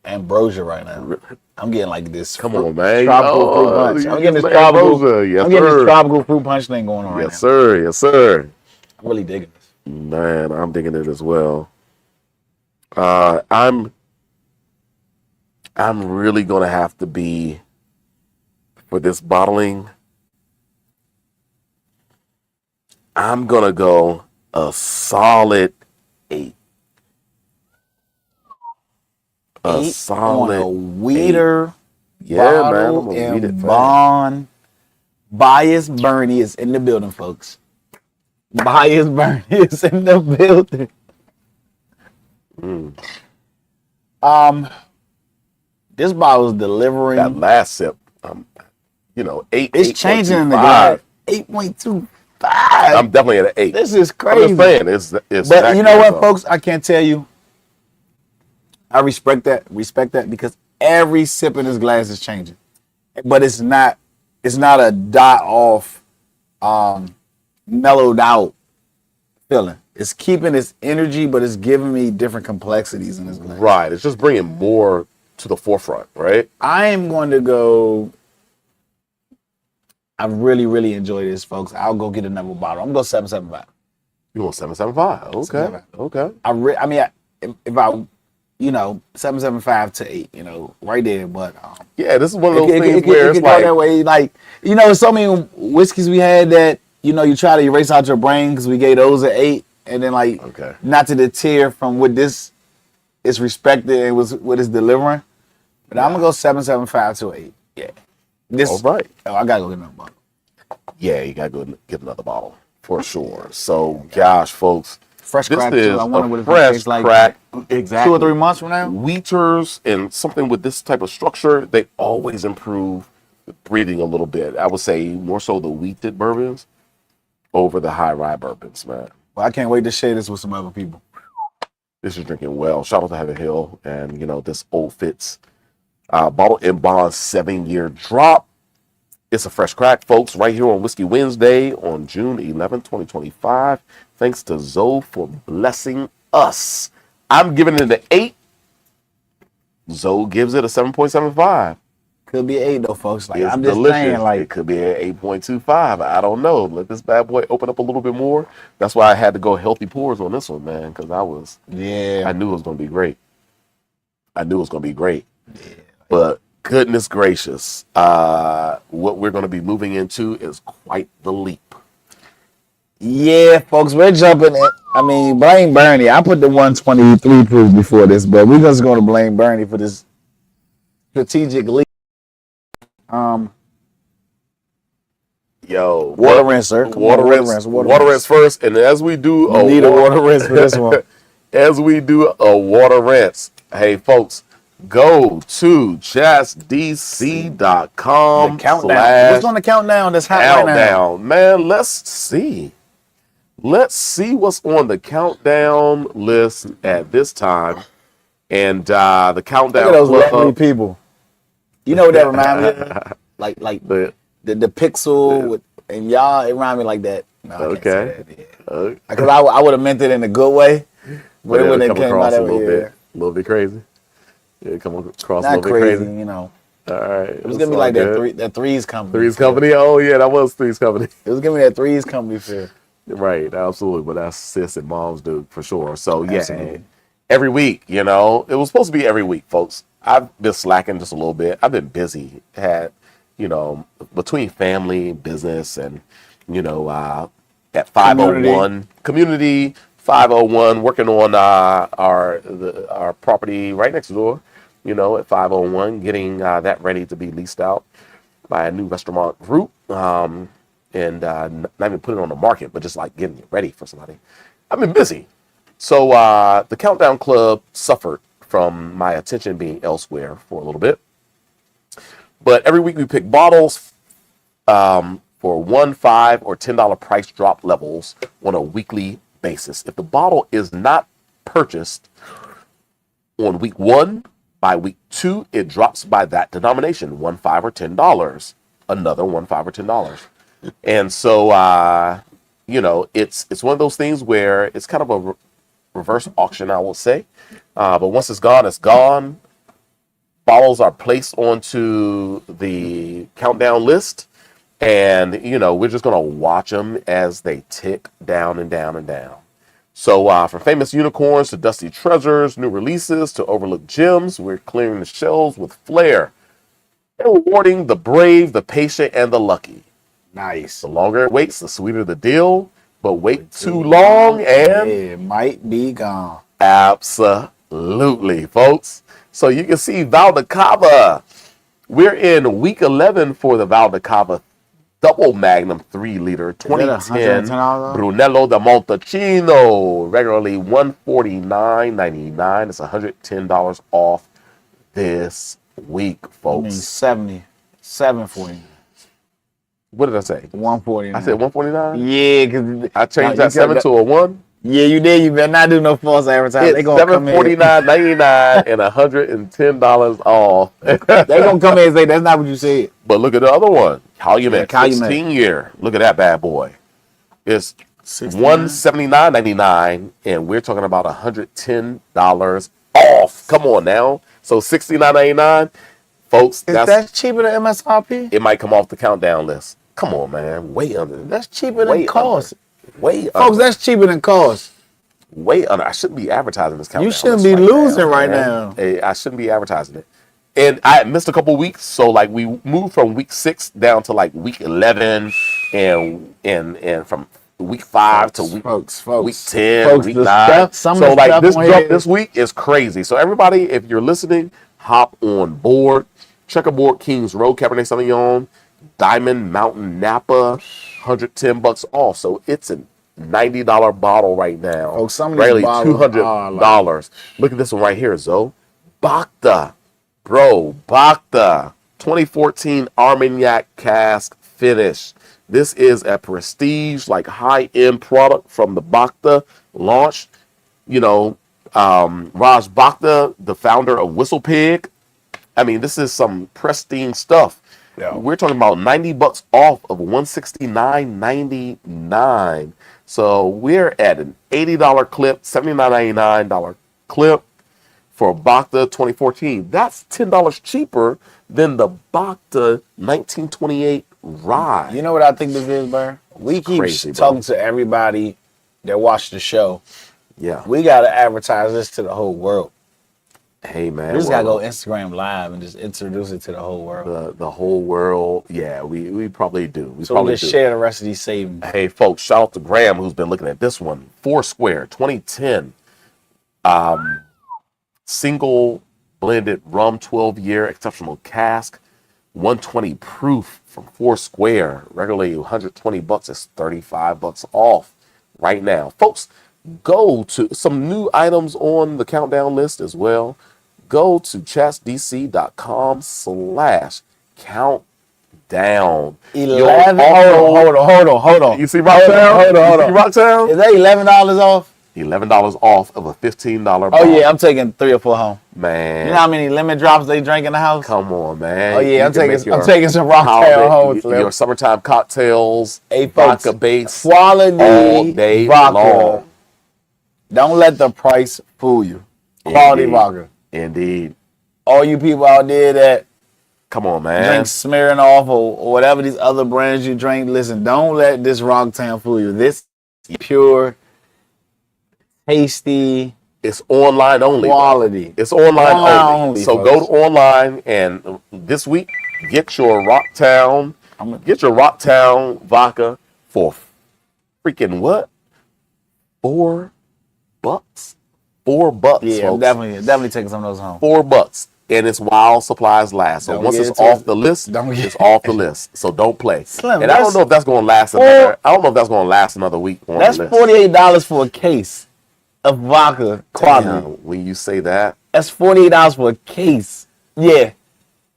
Ambrosia right now. I'm getting like this. Come on, man. Tropical fruit punch. you I'm getting this get tropical. ambrosia. Yes, I'm getting sir. this tropical fruit punch thing going on right now. Yes, sir. Yes, sir. I'm really digging this. Man, I'm digging it as well. I'm really gonna have to be for this bottling. I'm gonna go a solid 8. A 8 solid on a weeder Yeah, man. bottle I'm a weeded and fan. bond. Bias Bernie is in the building, folks. Bias Bernie is in the building. This bottle is delivering. That last sip, 8. It's changing in the 8.25. glass. 8.25. I'm definitely at an 8. This is I'm crazy. just saying, it's But you know what, accurate, folks? I can't tell you. I respect that because every sip in this glass is changing. But it's not a dot off, mellowed out feeling. It's keeping its energy, but it's giving me different complexities in this glass. Right. It's just bringing more to the forefront, right? I am going to go I really, really enjoy this, folks. I'll go get another bottle. I'm going to go 775. You want 775? Okay. 775. Okay. I mean, if I, 775 to 8, right there. But yeah, this is one of those things it where it's go like that way. Like, so many whiskeys we had that, you try to erase out your brain because we gave those an 8. And then, like, not to deter from what this is respected and what it's delivering. But I'm going to go 775 to 8. Yeah. All right. Oh, I got to go get another bottle. Yeah, you got to go get another bottle for sure. So, gosh, folks. Fresh this crack, is too. I wonder what it fresh tastes like. Crack. Exactly. 2 or 3 months from now? Wheaters and something with this type of structure, they always improve breathing a little bit. I would say more so the wheated bourbons over the high rye bourbons, man. Well, I can't wait to share this with some other people. This is drinking well. Shout out to Heaven Hill and, this Old Fitz bottle in bond 7-year drop. It's a fresh crack, folks, right here on Whiskey Wednesday on June 11th, 2025. Thanks to Zoe for blessing us. I'm giving it an 8. Zoe gives it a 7.75. Could be 8 though, folks. Like, It's I'm just delicious. saying, like, It could be an 8.25. I don't know. Let this bad boy open up a little bit more. That's why I had to go healthy pours on this one, man, because I knew it was going to be great. Yeah. But goodness gracious, what we're going to be moving into is quite the leap. Yeah, folks, we're jumping in. I mean, blame Bernie. I put the 123 proof before this, but we're just going to blame Bernie for this strategic leap. Water rinse, sir. Water rinse first, and as we do a water rinse for this one. As we do a water rinse, hey folks, go to justdc.com. What's on the countdown that's hot right now? Man, let's see what's on the countdown list at this time. And the countdown. Look at those lovely people. You know what that reminds me of? Like the pixel with, and y'all, it reminds me like that. No, I can't say that, yeah. Because I would have meant it in a good way, but it wouldn't have came out that way. A little bit crazy. Yeah, come across not a little crazy, bit crazy. All right. It was gonna be like that Threes Company. Threes Company? Oh yeah, that was Threes Company. It was gonna be that Threes Company feel. Right, absolutely. But that's sis and moms do for sure. So yeah, every week, it was supposed to be every week, folks. I've been slacking just a little bit. I've been busy. Had, between family, business, and, at 501 Community 501, working on our property right next door, at 501, getting that ready to be leased out by a new restaurant group. And not even put it on the market, but just like getting it ready for somebody. I've been busy. So the Countdown Club suffered from my attention being elsewhere for a little bit. But every week we pick bottles for $1, $5, or $10 price drop levels on a weekly basis. If the bottle is not purchased on week 1, by week 2, it drops by that denomination, $1, $5, or $10. Another $1, $5, or $10. And so, it's one of those things where it's kind of a reverse auction, I will say. But once it's gone, it's gone. Bottles are placed onto the countdown list. And, we're just going to watch them as they tick down and down and down. So from famous unicorns to dusty treasures, new releases to overlooked gems, we're clearing the shelves with flair and rewarding the brave, the patient, and the lucky. Nice. The longer it waits, the sweeter the deal. But wait too long and it might be gone. Absolutely, folks. So you can see Val de Cava. We're in week 11 for the Val de Cava Double Magnum 3-liter 2010 Brunello da Montalcino. Regularly $149.99. It's $110 off this week, folks. I mean 70, $7.49. What did I say? 149. I said 149. Yeah, because I changed that 7 to a 1. Yeah, you did. You better not do no false advertising. It's $749.99 and $110 off. They gonna come in and say that's not what you said. But look at the other one, Calumet 16-year. Look at that bad boy. It's $179.99, and we're talking about $110 off. Come on now. So $69.99, folks. Is that cheaper than MSRP? It might come off the countdown list. Come on, man. Way under. That's cheaper than Way cost. Way Folks, under. that's cheaper than cost. Way under. I shouldn't be advertising this countdown. You shouldn't list be losing right now. Hey, I shouldn't be advertising it. And I missed a couple weeks, so like we moved from week 6 down to like week 11, and from week 5 to week 10, week 9. So like this jump this week is crazy. So everybody, if you're listening, hop on board. Checkerboard Kings Road Cabernet Sauvignon, Diamond Mountain Napa, $110 off. So it's a $90 bottle right now. Oh, some of these bottles $200. Look at this one right here, Zoe. Bacta. Bro, Bacta. 2014 Armagnac Cask finish. This is a prestige, like high-end product from the Bacta launch. You know, Raj Bacta, the founder of Whistle Pig. I mean, this is some pristine stuff. Yeah. We're talking about $90 off of $169.99. So we're at an $80 clip, $79.99 clip for Bacta 2014. That's $10 cheaper than the Bacta 1928 rye. You know what I think this is, Burr? We keep talking to everybody that watched the show. Yeah. We got to advertise this to the whole world. Hey, man. We just got to go Instagram Live and just introduce it to the whole world. The whole world. Yeah, we probably do. Let's share the rest of these savings. Hey, folks, shout out to Graham, who's been looking at this one. Foursquare, 2010. Single blended rum, 12-year exceptional cask, 120 proof from Foursquare. Regularly $120 is $35 off right now. Folks, go to some new items on the countdown list as well. Go to chatsdc.com/countdown. 11. Hold on. You see Rocktown? Hold on. Rocktown? Is that $11 off? $11 off of a $15 bottle. Oh yeah, I'm taking 3 or 4 home. Man, you know how many lemon drops they drink in the house? Come on, man. Oh yeah, I'm taking some Rocktown home. Your summertime cocktails, vodka base, quality all day vodka. long. Don't let the price fool you. Quality vodka. Indeed. All you people out there that come on, man, drink Smirnoff or whatever these other brands you drink. Listen, don't let this Rocktown fool you. This is pure, tasty. It's online only. Quality. It's online only. So folks, go to online and this week get your Rocktown vodka for freaking what? $4. $4. Yeah, folks. definitely taking some of those home. $4. And it's while supplies last. So once it's off the list, it's off the list. So don't play. Slim, and I don't know if that's going to last another week. That's $48 for a case of vodka quality. Damn, when you say that, that's $48 for a case. Yeah.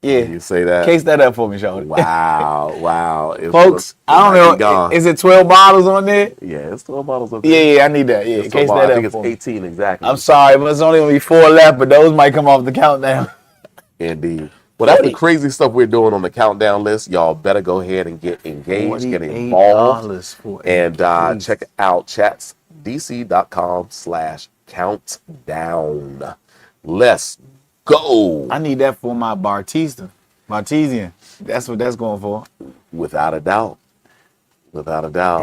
You say that. Case that up for me, Shorty. Wow. Folks, I don't know. Is it 12 bottles on there? Yeah, it's 12 bottles on there. Yeah, I need that. Yeah, case that up. I think it's 18 exactly. I'm sorry, but it's only going to be 4 left, but those might come off the countdown. Indeed. Well, that's the crazy stuff we're doing on the countdown list. Y'all better go ahead and get engaged, get involved, and check out chatsdc.com/countdown. Let's go. I need that for my Bartesian. That's what that's going for. Without a doubt.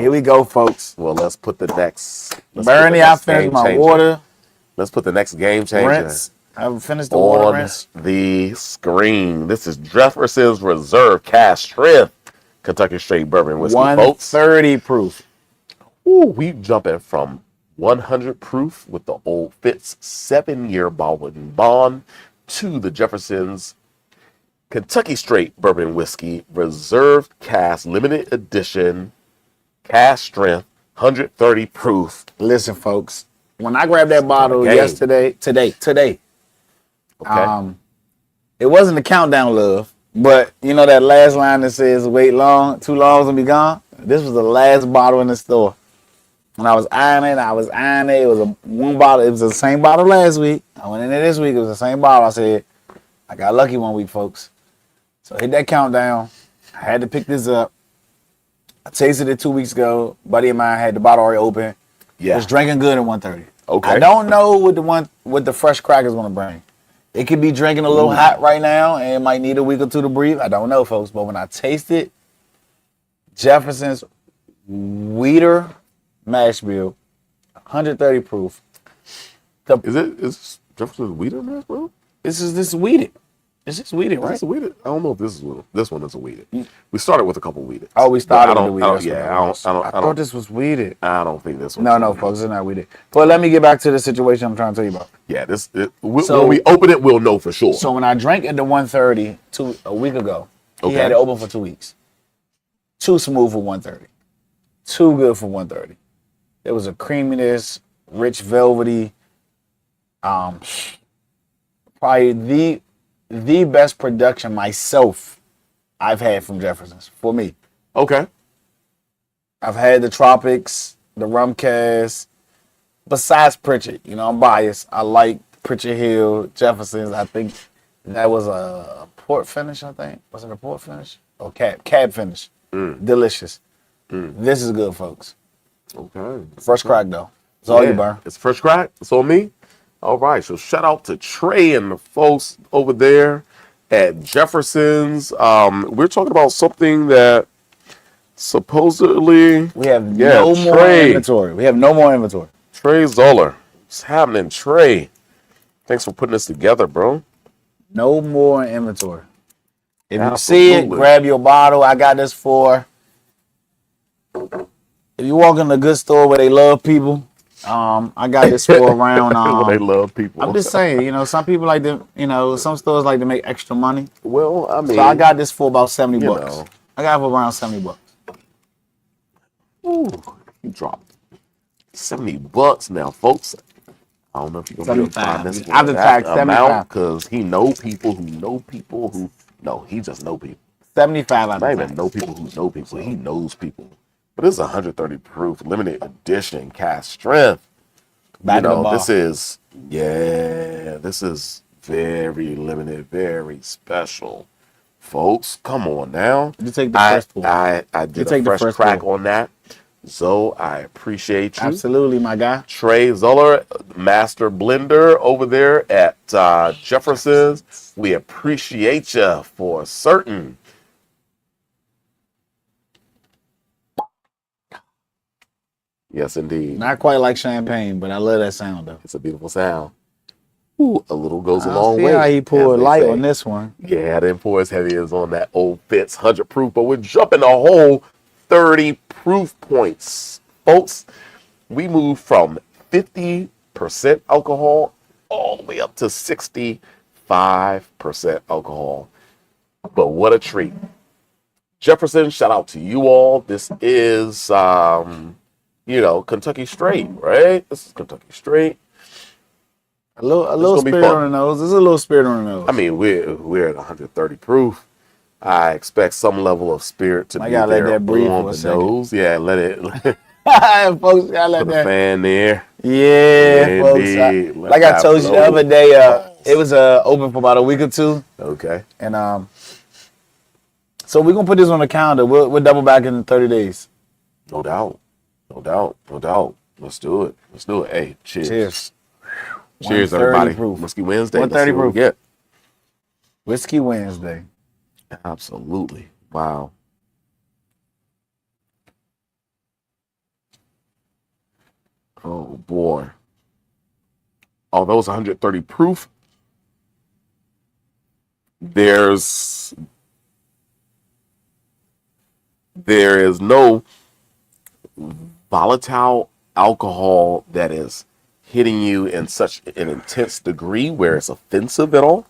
Here we go, folks. Well, let's put the next. Bernie, I finished my water. Let's put the next game changer. Rinse. I've finished the water rinse. The screen. This is Jefferson's Reserve Cask Strength Kentucky Straight Bourbon Whiskey, 130 proof. Ooh, we jumping from 100 proof with the old Fitz 7-year bond to the Jefferson's Kentucky Straight Bourbon Whiskey Reserve Cask Limited Edition Cask Strength 130 proof. Listen, folks, when I grabbed that bottle today, okay. It wasn't the countdown love, but you know that last line that says wait long, too long and be gone? This was the last bottle in the store. When I was eyeing it, it was one bottle. It was the same bottle last week. I went in there this week, it was the same bottle. I said, I got lucky one week, folks. So I hit that countdown. I had to pick this up. I tasted it 2 weeks ago. Buddy of mine had the bottle already open. Yeah. Was drinking good at 130. Okay. I don't know what the fresh crackers gonna bring. It could be drinking a little hot right now and it might need a week or two to breathe. I don't know, folks. But when I taste it, Jefferson's Weeder mash bill, 130 proof. Is Jefferson's weeded, man, bro? This is weeded. It's just weeded, Is right? this a weeded? I don't know if this one is a weeded. We started with a couple weeded. Oh, we started with the weeded. I thought this was weeded. I don't think this one. No, folks, it's not weeded. But let me get back to the situation I'm trying to tell you about. Yeah, when we open it, we'll know for sure. So when I drank at the 130 a week ago, he had it open for 2 weeks. Too smooth for 130. Too good for 130. It was a creaminess, rich, velvety. Probably the best production myself I've had from Jefferson's for me. Okay. I've had the Tropics, the Rum Cask. Besides Pritchard, I'm biased. I like Pritchard Hill, Jefferson's. I think that was a port finish. I think was it a port finish or cab finish? Delicious. This is good, folks. Okay. First crack though. It's all you, Burn. It's first crack. It's on me. All right. So shout out to Trey and the folks over there at Jefferson's. We're talking about something that supposedly we have no more inventory. We have no more inventory. Trey Zoller. What's happening, Trey? Thanks for putting this together, bro. No more inventory. If you see it, grab your bottle. I got this for. If you walk in a good store where they love people, I got this for around. Where they love people. I'm just saying, some people like to, some stores like to make extra money. Well, I mean, so I got this for about $70. I got it for around $70. Ooh, you dropped $70 now, folks. I don't know if you're gonna be able to find this one. After tax, $75 because he know people who know people who. No, he just know people. 75. Not even know people who know people. He knows people. But it's 130 proof, limited edition, cast strength. This is very limited, very special. Folks, come on now. You take the first pull. I did a fresh crack on that. So I appreciate you. Absolutely, my guy. Trey Zoller, master blender over there at Jefferson's. We appreciate you for certain. Yes, indeed. Not quite like champagne, but I love that sound, though. It's a beautiful sound. Ooh, a little goes a long way. See how he poured light on this one. Yeah, I didn't pour as heavy as on that old Fitz 100 proof, but we're jumping a whole 30 proof points. Folks, we moved from 50% alcohol all the way up to 65% alcohol. But what a treat. Jefferson, shout out to you all. This is, Kentucky Straight, right? This is Kentucky Straight. A little spirit on the nose. There's a little spirit on the nose. I mean, we're at 130 proof. I expect some level of spirit to be there let that breathe on for a the second. nose. Yeah, let it. Folks, gotta let Put that. a fan there. Yeah, folks. Like I told you the other day, it was open for about a week or two. Okay. And so we're gonna put this on the calendar. We'll double back in 30 days. No doubt. Let's do it. Hey, cheers. Cheers, everybody. Proof. Whiskey Wednesday. 130 proof. Get. Whiskey Wednesday. Absolutely. Wow. Oh boy. Although it's 130 proof, there is no volatile alcohol that is hitting you in such an intense degree where it's offensive at all.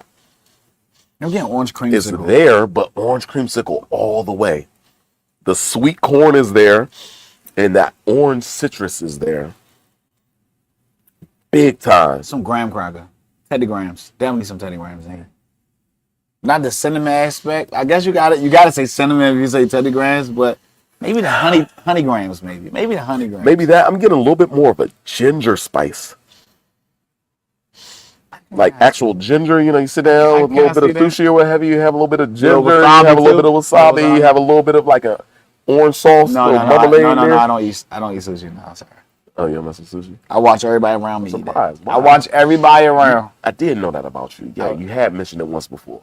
I'm getting orange creamsicle. It's there, but orange creamsicle all the way. The sweet corn is there, and that orange citrus is there. Big time. Some graham cracker. Teddy Grahams. Definitely some Teddy Grahams in here. Not the cinnamon aspect. I guess you gotta say cinnamon if you say Teddy Grahams, but maybe the honey grams, maybe. Maybe the honey grams. Maybe that. I'm getting a little bit more of a ginger spice. Like actual ginger, you sit down with a little bit of sushi or what have you. You have a little bit of ginger, you have a little bit of wasabi, you have a little bit of like a orange sauce or marmalade. No, I don't eat sushi now, sorry. Oh, you don't mess with sushi? I watch everybody around me eat it. Wow. I watch everybody around. I did know that about you. Yeah, you had mentioned it once before.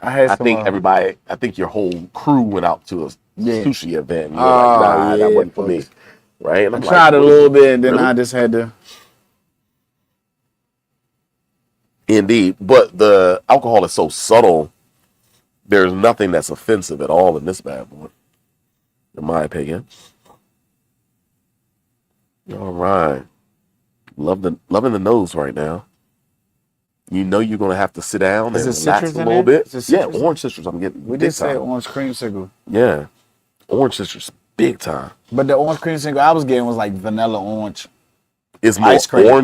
I think your whole crew went out to sushi event. And you're like, nah, that wasn't for me. Right? And I I'm tried a little bit, and then really? I just had to. Indeed. But the alcohol is so subtle, there's nothing that's offensive at all in this bad boy, in my opinion. All right. Loving the nose right now. You know you're going to have to sit down and relax a little bit. Yeah, orange citrus. I'm getting We did say orange creamsicle. Yeah. Orange citrus, big time. But the orange creamsicle I was getting was like vanilla orange. It's more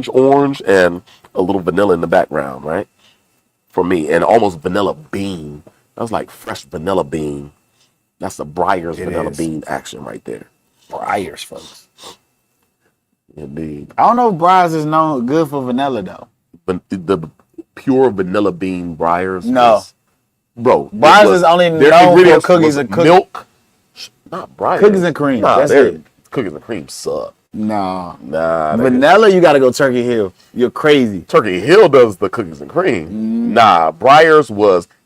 orange, and a little vanilla in the background, right? For me, and almost vanilla bean. That was like fresh vanilla bean. That's the Breyers vanilla bean action right there. Breyers, folks. Indeed. I don't know if Breyers is known good for vanilla though. But the pure vanilla bean Breyers. No. Bro. Breyers is only known for cookies and milk. Not Breyers. Cookies and cream. Nah, that's it. Cookies and cream suck. Nah. Vanilla, you gotta go Turkey Hill. You're crazy. Turkey Hill does the cookies and cream. Nah, Breyers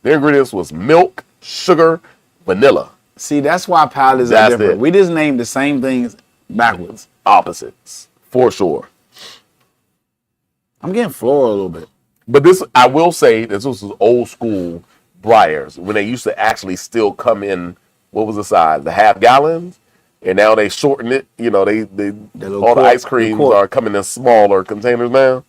the ingredients was milk, sugar, vanilla. See, that's why palates are different. We just named the same things backwards. Opposites, for sure. I'm getting floral a little bit. But this, I will say, this was old school Breyers when they used to actually still come in. What was the size? The half gallons. And now they shorten it. You know, the ice creams are coming in smaller containers now.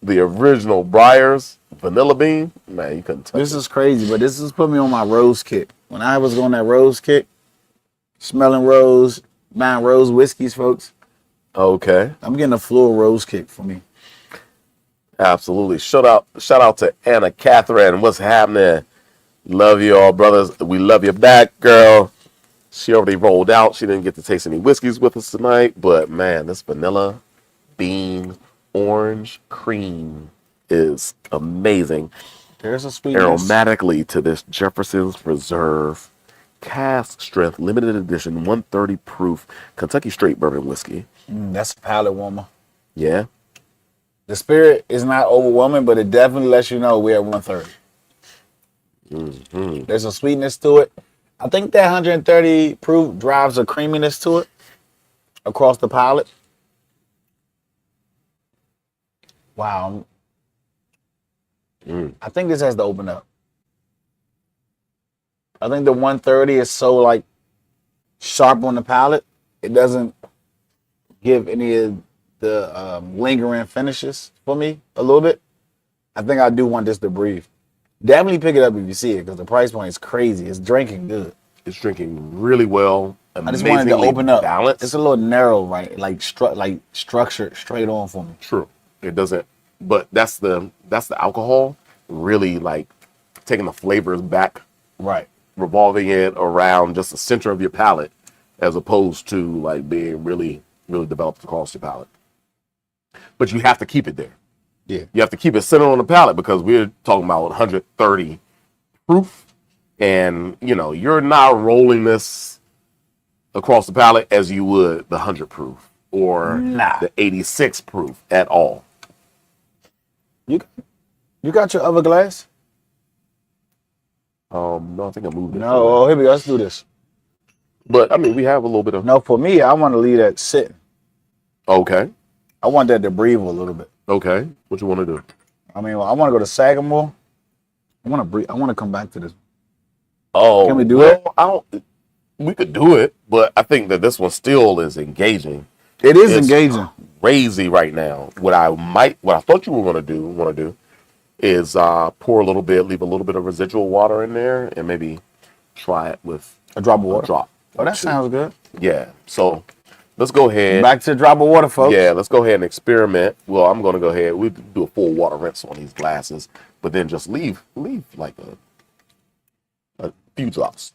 The original Breyers vanilla bean, man, you couldn't touch This is crazy, but this is putting me on my rose kick. When I was on that rose kick, smelling rose, buying rose whiskeys, folks. Okay. I'm getting a floral rose kick for me. Absolutely. Shout out to Anna Catherine. What's happening? Love you all, brothers. We love you back, girl. She already rolled out. She didn't get to taste any whiskeys with us tonight. But, man, this vanilla, bean, orange, cream is amazing. There's a sweetness. Aromatically to this Jefferson's Reserve Cask Strength Limited Edition 130 proof Kentucky Straight Bourbon Whiskey. That's a palate warmer. Yeah. The spirit is not overwhelming, but it definitely lets you know we're at 130. Mm-hmm. There's a sweetness to it. I think that 130 proof drives a creaminess to it across the palate. Wow. I think this has to open up. I think the 130 is so like sharp on the palate. It doesn't give any of the lingering finishes for me a little bit. I think I do want this to breathe. Definitely pick it up if you see it because the price point is crazy. It's drinking good. It's drinking really well. I just wanted to open up. Balanced. It's a little narrow, right? Like structured straight on for me. True. It doesn't. But that's the alcohol really like taking the flavors back. Right. Revolving it around just the center of your palate as opposed to like being really, really developed across your palate. But you have to keep it there. Yeah. You have to keep it centered on the palate because we're talking about 130 proof. And, you know, you're not rolling this across the palate as you would the 100 proof or the 86 proof at all. You got your other glass? No, I think I moved it. No, here we go. Let's do this. But, I mean, we have a little bit of... No, for me, I want to leave that sitting. Okay. I want that to breathe a little bit. Okay. What you want to do? I mean, I want to go to Sagamore. I want to breathe. I want to come back to this. Oh. Can we do it? We could do it, but I think that this one still is engaging. It's engaging. Crazy right now. What I thought you were want to do is pour a little bit, leave a little bit of residual water in there, and maybe try it with a drop of water. Oh, that sounds good. Yeah. So let's go ahead. Back to a drop of water, folks. Yeah, let's go ahead and experiment. Well, I'm going to go ahead. We'll do a full water rinse on these glasses, but then just leave like a few drops.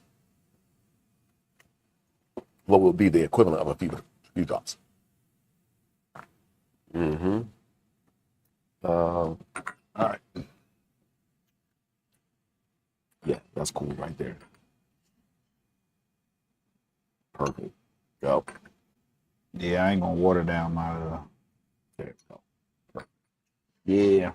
What will be the equivalent of a few drops. Mm-hmm. All right. Yeah, that's cool right there. Perfect. Yep. Yeah, I ain't gonna water down my. There you go. Perfect. Yeah.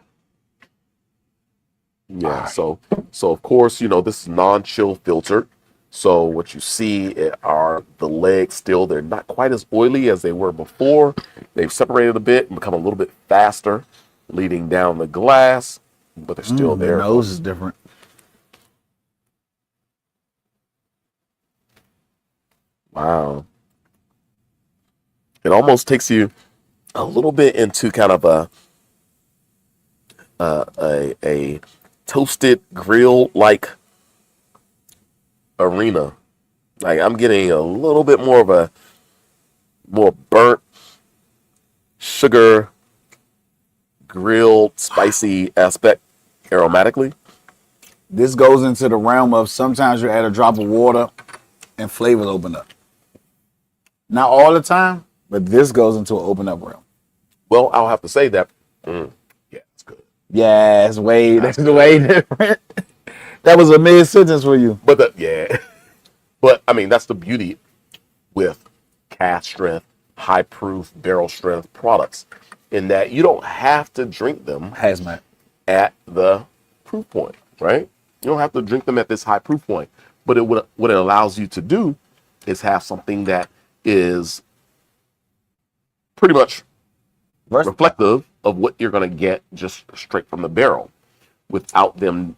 Yeah. Right. So of course, you know, this is non-chill filtered. So what you see are the legs still. They're not quite as oily as they were before. They've separated a bit and become a little bit faster, leading down the glass, but they're still The there. nose is different. Wow. It almost takes you a little bit into kind of a toasted grill like arena. Like I'm getting a little bit more of a more burnt sugar grilled spicy aspect aromatically. This goes into the realm of sometimes you add a drop of water and flavors open up. Not all the time, but this goes into an open up realm. Well, I'll have to say that. Yeah, it's good. Yeah, that's way different. That was a mid sentence for you. But but I mean that's the beauty with cask strength, high proof, barrel strength products, in that you don't have to drink them Hazmat. at the proof point, right? You don't have to drink them at this high proof point. But what it allows you to do is have something that is pretty much reflective of what you're going to get just straight from the barrel without them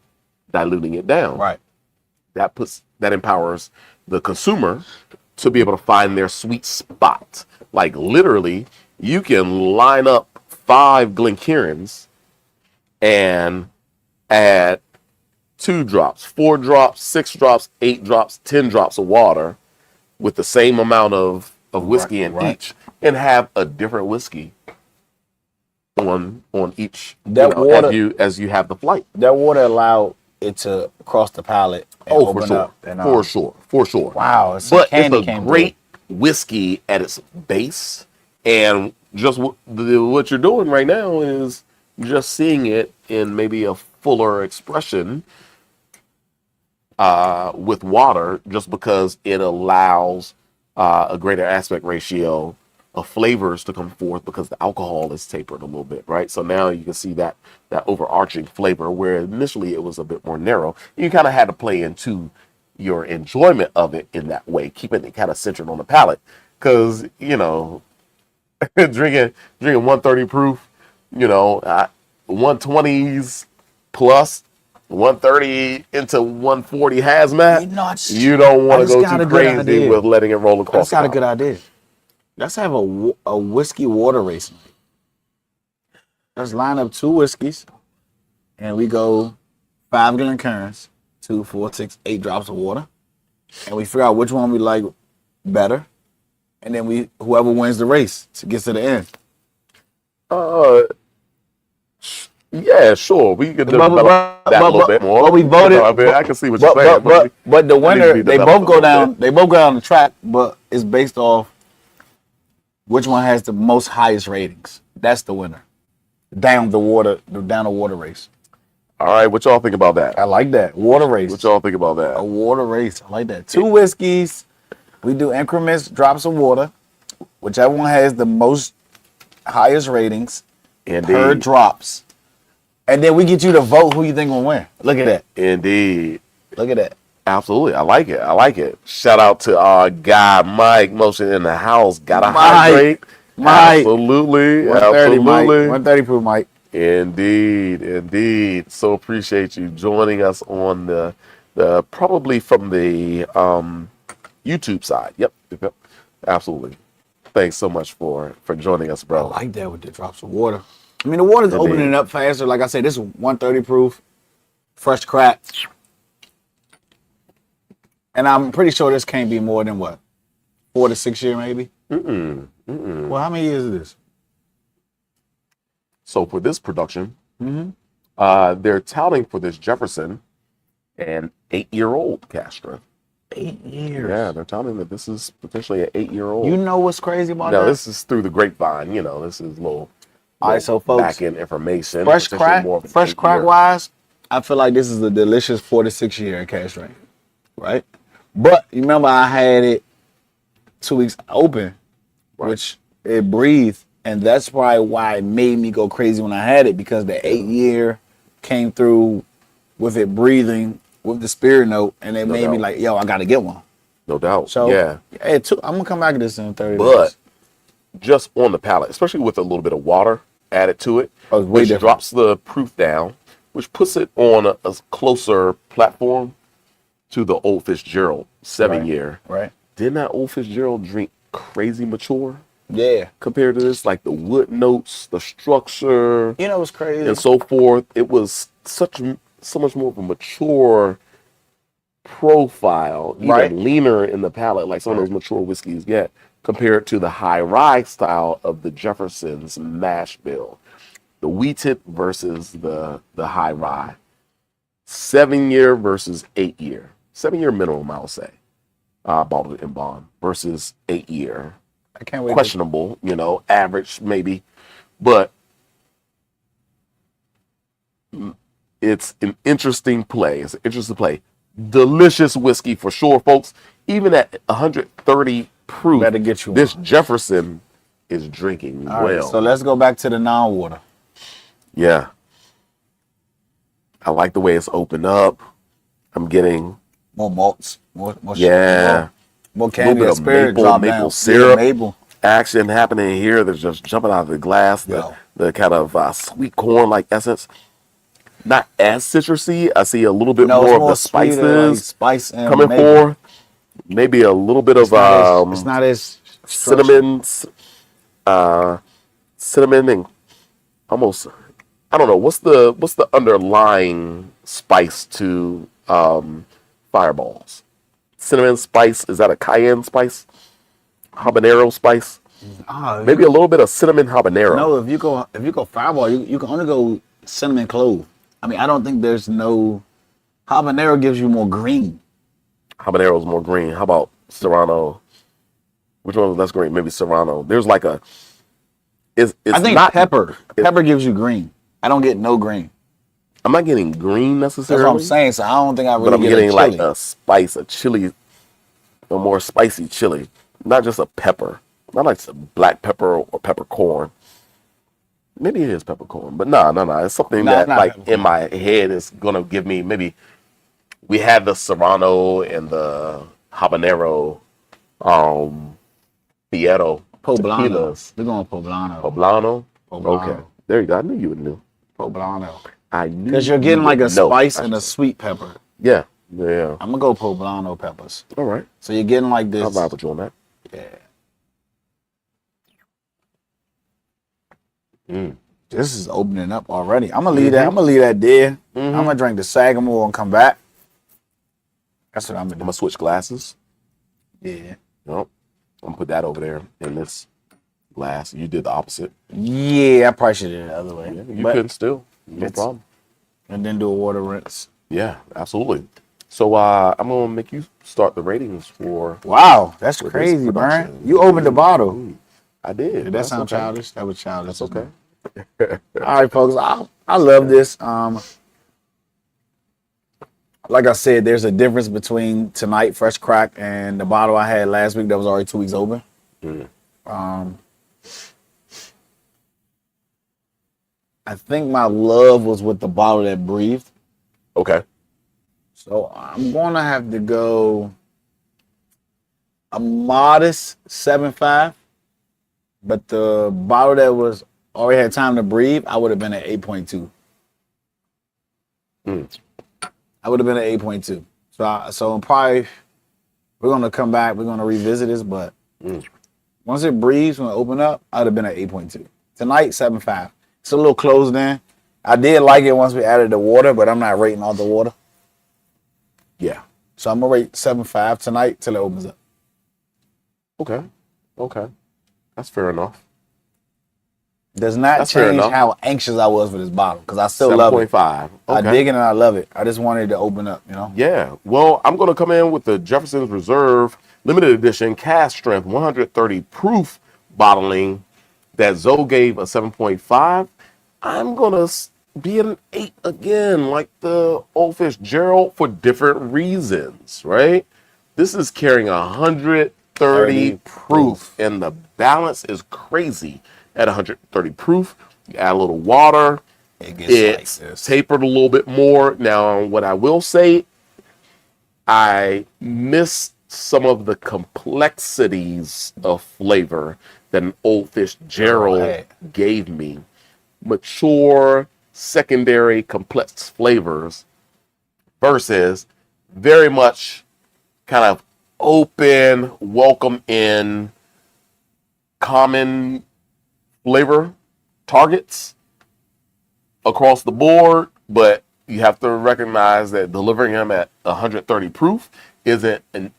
diluting it down. Right. That empowers the consumer to be able to find their sweet spot. Like literally, you can line up 5 Glencairns and add 2 drops, 4 drops, 6 drops, 8 drops, 10 drops of water with the same amount of whiskey in each, and have a different whiskey on each water, as you have the flight. That water allowed it to cross the palate. Oh, for sure. For sure. Wow. But it's a great whiskey at its base. And just what you're doing right now is just seeing it in maybe a fuller expression with water, just because it allows a greater aspect ratio of flavors to come forth, because the alcohol is tapered a little bit, right? So now you can see that overarching flavor, where initially it was a bit more narrow. You kind of had to play into your enjoyment of it in that way, keeping it kind of centered on the palate, because drinking 130 proof, 120s plus 130 into 140 hazmat, you don't want to go too crazy with letting it roll across. That's got a good idea. Let's have a whiskey water race. Let's line up 2 whiskeys, and we go 5 Glencairns, 2, 4, 6, 8 drops of water, and we figure out which one we like better, and then whoever wins the race gets to the end. Yeah, sure. We can develop that a little bit more. But we voted. I can see what you're saying. But the winner, they both go down. They both go down the track, but it's based off which one has the most highest ratings. That's the winner. Down the water race. All right, what y'all think about that? I like that. Water race. What y'all think about that? A water race. I like that. 2 whiskeys. We do increments, drops of water. Whichever one has the most highest ratings per drops. And then we get you to vote who you think will win. Look at that. Indeed. Look at that. Absolutely. I like it. Shout out to our guy, Mike, Motion in the house. Gotta hydrate. Mike. Absolutely. 130, Mike. 130 proof, Mike. Indeed. So appreciate you joining us on the probably from the YouTube side. Yep. Absolutely. Thanks so much for joining us, bro. I like that with the drops of water. I mean, the water's opening up faster. Like I said, this is 130 proof, fresh crack. And I'm pretty sure this can't be more than 4 to 6 year maybe? Well, how many years is this? So for this production, they're touting for this Jefferson an 8-year-old cask strength. 8 years? Yeah, they're touting that this is potentially an 8-year-old. You know what's crazy about that? No, this is through the grapevine. This is little all right, so folks, back-end information. Fresh crack wise, I feel like this is a delicious 4 to 6 year cask strength, right? But you remember I had it 2 weeks open, which it breathed, and that's probably why it made me go crazy when I had it, because the 8 year came through with it breathing with the spirit note, and it made me doubt. like, yo, I gotta get one. No doubt. So yeah. I'm gonna come back to this in 30 But days. just on the palate, especially with a little bit of water added to it, Oh, it's way which different. drops the proof down, which puts it on a closer platform to the Old Fitzgerald 7-year. Right. Didn't that Old Fitzgerald drink crazy mature Yeah. compared to this? Like the wood notes, the structure, You know what's crazy? and so forth. It was so much more of a mature profile, even Right. leaner in the palate, like some of those mature whiskeys get, compared to the high rye style of the Jefferson's mash bill. The wheated versus the high rye. 7-year versus 8-year. 7-year minimum, I'll say. Bottled in bond versus 8-year. I can't wait. Questionable, average maybe. But it's an interesting play. It's an interesting play. Delicious whiskey for sure, folks. Even at 130 proof, Better get you this one. Jefferson is drinking All well. right, so let's go back to the non-water. Yeah. I like the way it's opened up. I'm getting More malts, more Yeah. more a little candy, bit and of spirit maple, drop maple down. syrup Yeah, maple. action happening here. That's just jumping out of the glass. Yo. The kind of sweet corn like essence. Not as citrusy. I see a little bit No, more it's of more the sweeter, like spices spice and coming maple. forth. Maybe a little bit of It's not as cinnamon, cinnamon and almost. I don't know what's the underlying spice to fireballs. Cinnamon spice, is that a cayenne spice? Habanero spice? Maybe a little bit of cinnamon habanero. No, if you go fireball, you can only go cinnamon clove. I mean, I don't think there's no habanero gives you more green. Habanero is more green. How about Serrano? Which one was less green? Maybe Serrano. There's like a. It's I think not pepper. Pepper gives you green. I don't get no green. I'm not getting green That's necessarily. what I'm saying. So I don't think I really But I'm get getting a like chili. a spice, a chili, a more spicy chili, not just a pepper, not like some black pepper or peppercorn. Maybe it is peppercorn, but no. It's something No, that it's not like peppercorn. in my head is gonna give me maybe. We had the Serrano and the habanero, Fieto Poblano. tequilas. We're going Poblano. Poblano. Poblano. Okay, there you go. I knew you would know. Poblano. I knew Because you're getting you like a would know. spice and a sweet pepper. Yeah. I'm gonna go Poblano peppers. All right. So you're getting like this. I'll vibe with you on that. Yeah. This is opening up already. I'm gonna leave that. I'm gonna leave that there. I'm gonna drink the Sagamore and come back. That's what I'm gonna I'm do. gonna switch glasses. Yeah. Nope. I'm gonna put that over there in this glass. You did the opposite. Yeah, I probably should have did it the other way. You But- couldn't still. No It's- problem. And then do a water rinse. Yeah, absolutely. So I'm gonna make you start the ratings for. Wow, that's this crazy, production. man. You opened the bottle. I did. Did that sound okay. childish? That was childish. That's okay. All right, folks. I love this. Like I said, there's a difference between tonight, fresh crack, and the bottle I had last week that was already 2 weeks open. I think my love was with the bottle that breathed. Okay. So I'm gonna have to go a modest 7.5. But the bottle that was already had time to breathe, I would have been at 8.2. I would have been at 8.2. So probably we're gonna come back. We're gonna revisit this, but once it breathes, when it open up, I'd have been at 8.2. Tonight, 7.5. It's a little closed in. I did like it once we added the water, but I'm not rating all the water. Yeah. So I'm gonna rate 7.5 tonight till it opens up. Okay. That's fair enough. Does not That's fair change enough. how anxious I was for this bottle because I still love it. 7.5. I Okay. dig it and I love it. I just wanted to open up, you know? Yeah. Well, I'm going to come in with the Jefferson's Reserve limited edition cask strength 130 proof bottling that Zoe gave a 7.5. I'm going to be an 8 again, like the Old Fitzgerald, for different reasons, right? This is carrying 130 proof, and the balance is crazy at 130 proof. You add a little water, It gets like it's this. tapered a little bit more. Now, what I will say, I miss some of the complexities of flavor that an old Fitzgerald gave me. Mature, secondary, complex flavors versus very much kind of open, welcome in, common flavor targets across the board, but you have to recognize that delivering them at 130 proof isn't an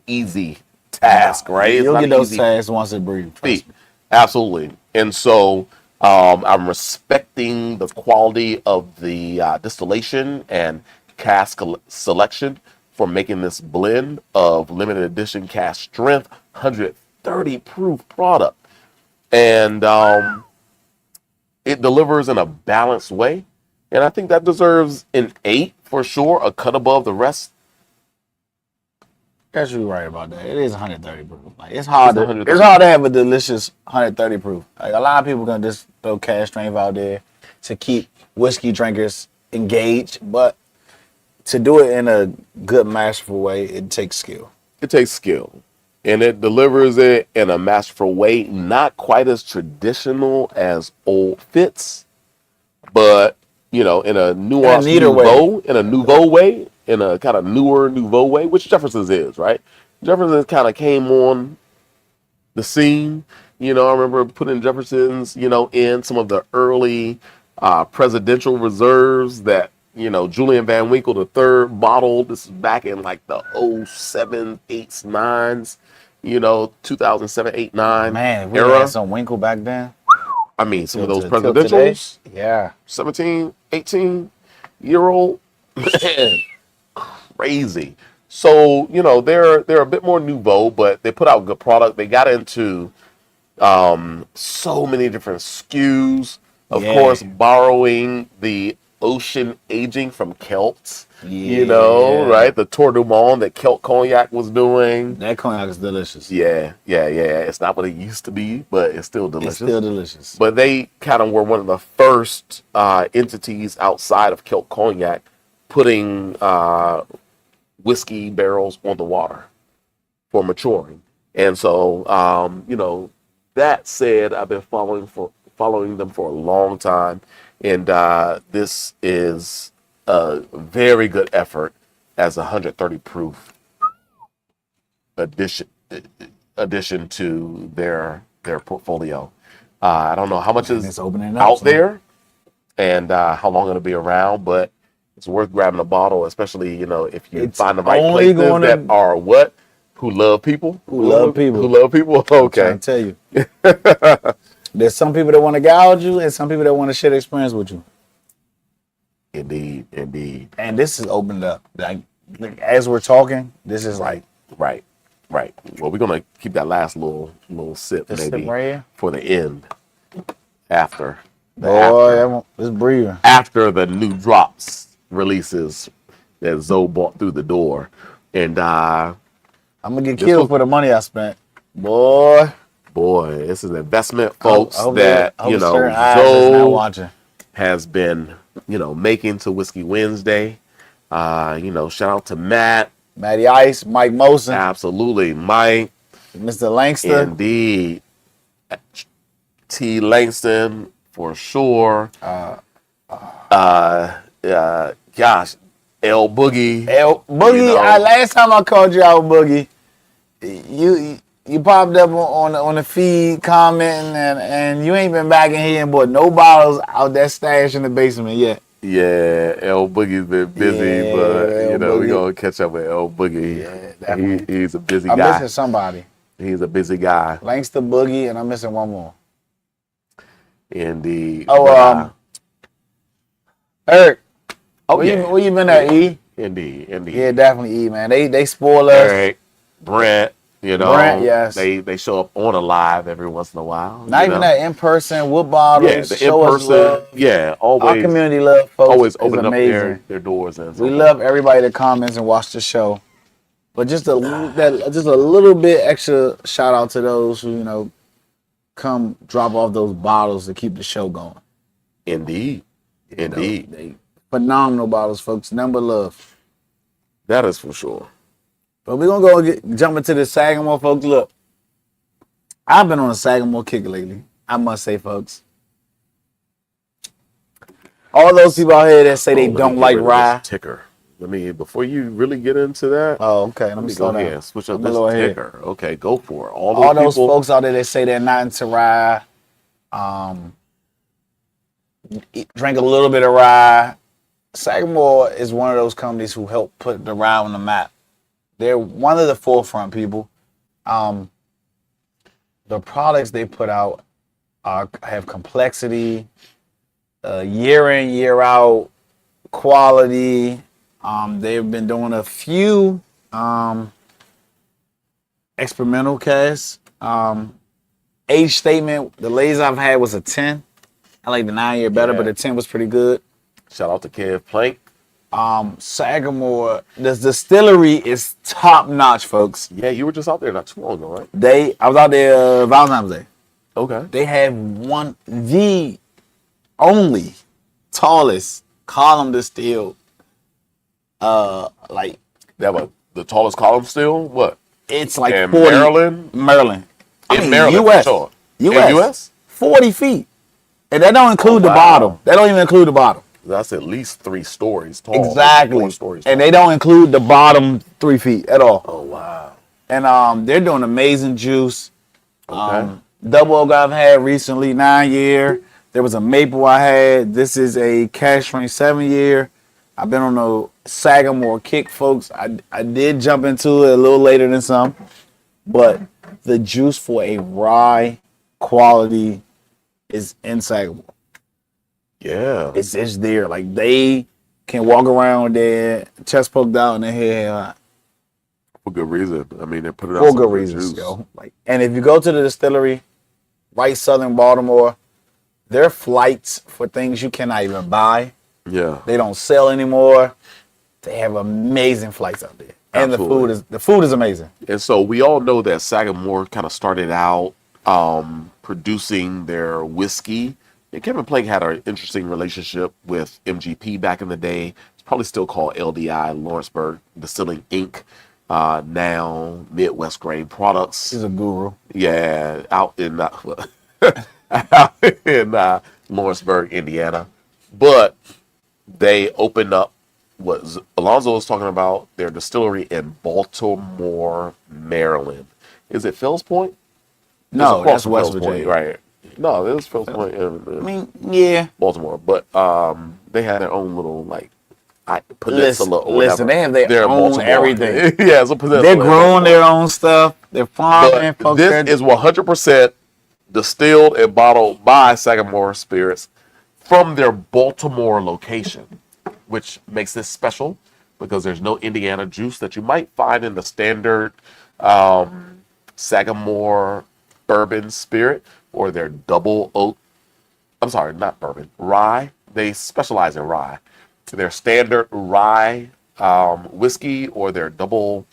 easy task, right? You'll get those tasks once it breathes. Absolutely. And so I'm respecting the quality of the distillation and cask selection for making this blend of limited edition cask strength 130 proof product. And it delivers in a balanced way. And I think that deserves an 8 for sure, a cut above the rest. Guess you're right about that. It is 130 proof. Like it's hard to have a delicious 130 proof. Like a lot of people gonna just throw cask strength out there to keep whiskey drinkers engaged, but to do it in a good, masterful way, it takes skill. It takes skill. And it delivers it in a masterful way, not quite as traditional as Old Fitz, but in a nuanced nouveau way, in a kind of newer nouveau way, which Jefferson's is, right? Jefferson kind of came on the scene. I remember putting Jefferson's, in some of the early presidential reserves that, Julian Van Winkle III bottled. This is back in like the 07, 8s, 9s, 2007, 8, 9 Man, we era. had some Winkle back then. I mean, some of those presidentials, 17, 18-year-old, man, crazy. So, they're a bit more nouveau, but they put out good product. They got into so many different SKUs, of course, borrowing the ocean aging from Kelts, right? The Tour du Monde that Kelt Cognac was doing. That cognac is delicious. Yeah. It's not what it used to be, but it's still delicious. But they kind of were one of the first entities outside of Kelt Cognac putting whiskey barrels on the water for maturing. And so, that said, I've been following them for a long time. And this is a very good effort as a 130 proof addition to their portfolio. I don't know how much is out there and how long it'll be around, but it's worth grabbing a bottle, especially if you find the right places that are who love people. Who love people. Okay, I'm trying to tell you. There's some people that want to gouge you and some people that want to share the experience with you. Indeed. And this is opened up. Like as we're talking, this is right. Well, we're gonna keep that last little sip maybe for the end. After it's breathing. After the new drops releases that Zoe bought through the door. And I'm gonna get killed for the money I spent. Boy, this is an investment, folks, that Zoe has been, making to Whiskey Wednesday. Shout out to Matty Ice, Mike Mosen. Absolutely, Mike. Mr. Langston. Indeed. T. Langston, for sure. Gosh, L Boogie. Last time I called you out, Boogie, you popped up on the feed commenting, and you ain't been back in here and bought no bottles out that stash in the basement yet. Yeah, L Boogie's been busy, but we're gonna catch up with L Boogie. Yeah, he's a busy guy. I'm missing somebody. He's a busy guy. Langston, Boogie, and I'm missing one more. Indeed. Eric. Where you been at, E? Indeed. Yeah, definitely E, man. They spoil us. Eric, Brent. Yes. They show up on a live every once in a while. Not even that in person, with bottles. Yeah, the in person. Yeah, always. Our community love, folks. Always opening up their doors. We love everybody that comments and watch the show. But just a little bit extra shout out to those who come drop off those bottles to keep the show going. Indeed. They phenomenal bottles, folks. Number love. That is for sure. But we're going to jump into the Sagamore, folks. Look, I've been on a Sagamore kick lately, I must say, folks. All those people out here that say they don't like rye. Ticker. Before you really get into that. Oh, okay. Let me go ahead and switch up this ticker. Okay, go for it. All those folks out there that say they're not into rye, drink a little bit of rye. Sagamore is one of those companies who helped put the rye on the map. They're one of the forefront people. The products they put out have complexity, year in, year out, quality. They've been doing a few experimental casks. Age statement, the latest I've had was a 10. I like the 9-year better, but the 10 was pretty good. Shout out to Kev Plank. Sagamore, the distillery is top notch, folks. Yeah, you were just out there not too long ago, right? I was out there Valentine's Day. Okay. They have the only tallest column distilled. Like that was the tallest column still? What? It's like in 40. Maryland. Maryland, US. Sure. US. 40 feet. And that don't include the bottom. That don't even include the bottom. That's at least 3 stories tall. Exactly. 4 stories tall. And they don't include the bottom 3 feet at all. Oh, wow. And they're doing amazing juice. Okay. Double oak I've had recently, 9-year. There was a maple I had. This is a cash strength 7-year. I've been on a Sagamore kick, folks. I did jump into it a little later than some. But the juice for a rye quality is in Sagamore. Yeah. It's there. Like, they can walk around there, chest poked out, and their head for good reason. I mean, they put it out for good reasons, yo. Like, and if you go to the distillery, right southern Baltimore, their flights for things you cannot even buy. Yeah. They don't sell anymore. They have amazing flights out there. And Absolutely. the food is amazing. And so we all know that Sagamore kind of started out producing their whiskey. And Kevin Plank had an interesting relationship with MGP back in the day. It's probably still called LDI, Lawrenceburg Distilling Inc. Now Midwest Grain Products. He's a guru. Yeah, out in Lawrenceburg, Indiana. But they opened up what Alonzo was talking about, their distillery in Baltimore, Maryland. Is it Fells Point? No, that's West Virginia. Right. No, it was Fells Point. Yeah. Baltimore. But they had their own little, peninsula or whatever. Listen, they have their own Baltimore. everything. Yeah, it's a peninsula. They're growing their own stuff. They're farming. But this is 100% distilled and bottled by Sagamore Spirits from their Baltimore location, which makes this special because there's no Indiana juice that you might find in the standard Sagamore bourbon spirit or their double oak. I'm sorry, not bourbon, rye. They specialize in rye. Their standard rye whiskey or their double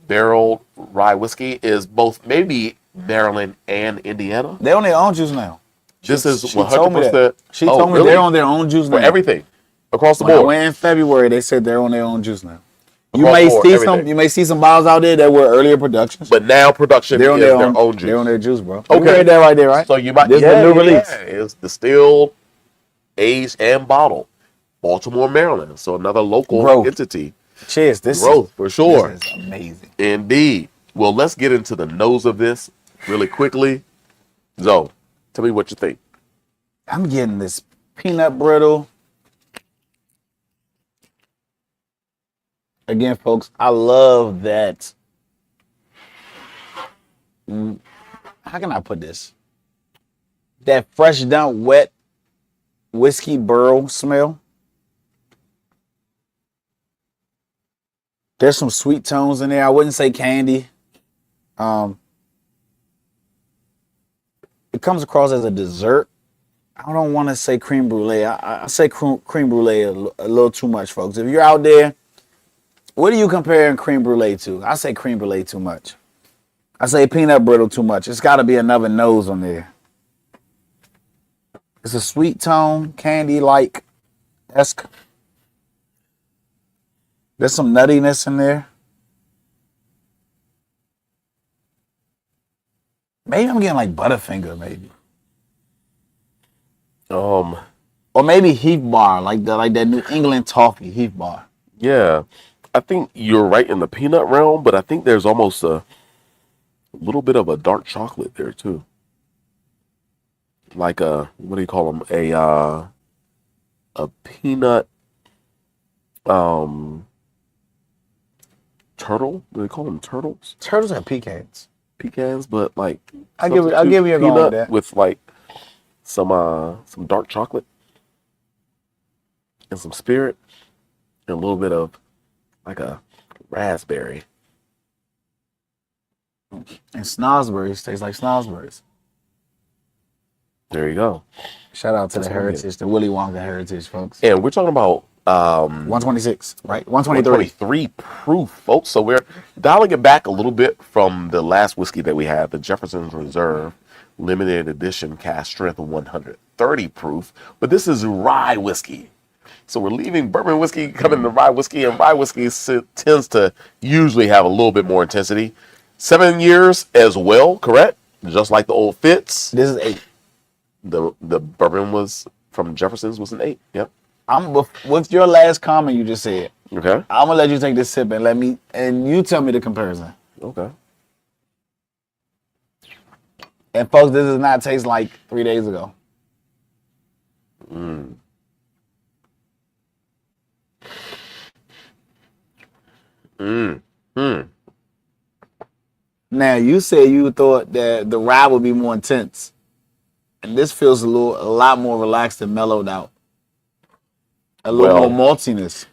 barrel rye whiskey is both maybe Maryland and Indiana. They own their own juice now. This is 100%. She told me they're on their own juice now. For everything. Across the board. board. When in February, they said they're on their own juice now. You may see some bottles out there that were earlier productions. But now production is their own juice. They're on their juice, bro. Okay. You read that right there, right? So you might this is a new release. It's distilled, aged, and bottled. Baltimore, Maryland. So another local entity. Cheers. This growth for sure. This is amazing. Indeed. Well, let's get into the nose of this really quickly. Zo, tell me what you think. I'm getting this peanut brittle. Again, folks, I love that. How can I put this? That fresh dumped wet whiskey burl smell. There's some sweet tones in there. I wouldn't say candy. It comes across as a dessert. I don't want to say creme brulee. I say creme brulee a little too much, folks. If you're out there, what are you comparing creme brulee to? I say creme brulee too much. I say peanut brittle too much. It's got to be another nose on there. It's a sweet tone, candy-like esque. There's some nuttiness in there. Maybe I'm getting like Butterfinger, maybe. Or maybe Heath Bar, like that New England toffee Heath Bar. Yeah, I think you're right in the peanut realm, but I think there's almost a little bit of a dark chocolate there too. Like what do you call them? A peanut turtle. Do they call them turtles? Turtles have pecans. Pecans, but like I'll give you a go with that. with like some dark chocolate and some spirit and a little bit of like a raspberry. And snosberries taste like snosberries. There you go. Shout out to the heritage, the Willy Wonka heritage, folks. And we're talking about 126, right? 123 proof, folks. So we're dialing it back a little bit from the last whiskey that we had, the Jefferson's Reserve limited edition cask strength 130 proof. But this is rye whiskey. So we're leaving bourbon whiskey, coming to rye whiskey, and rye whiskey tends to usually have a little bit more intensity. 7 years as well, correct? Just like the old Fitz. This is 8. The bourbon was from Jefferson's was an 8. Yep. I'm with your last comment you just said. Okay. I'm gonna let you take this sip and you tell me the comparison. Okay. And folks, this does not taste like 3 days ago. Now you said you thought that the rye would be more intense, and this feels a lot more relaxed and mellowed out. A little more maltiness.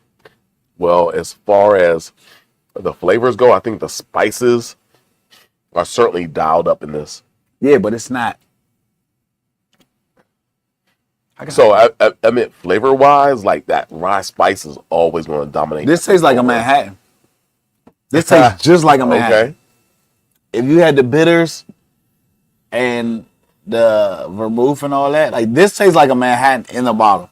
Well, as far as the flavors go, I think the spices are certainly dialed up in this. Yeah, but it's not. So I meant flavor wise, like that rye spice is always going to dominate. This tastes like a Manhattan. This tastes just like a Manhattan. Okay. If you had the bitters and the vermouth and all that, like this tastes like a Manhattan in a bottle.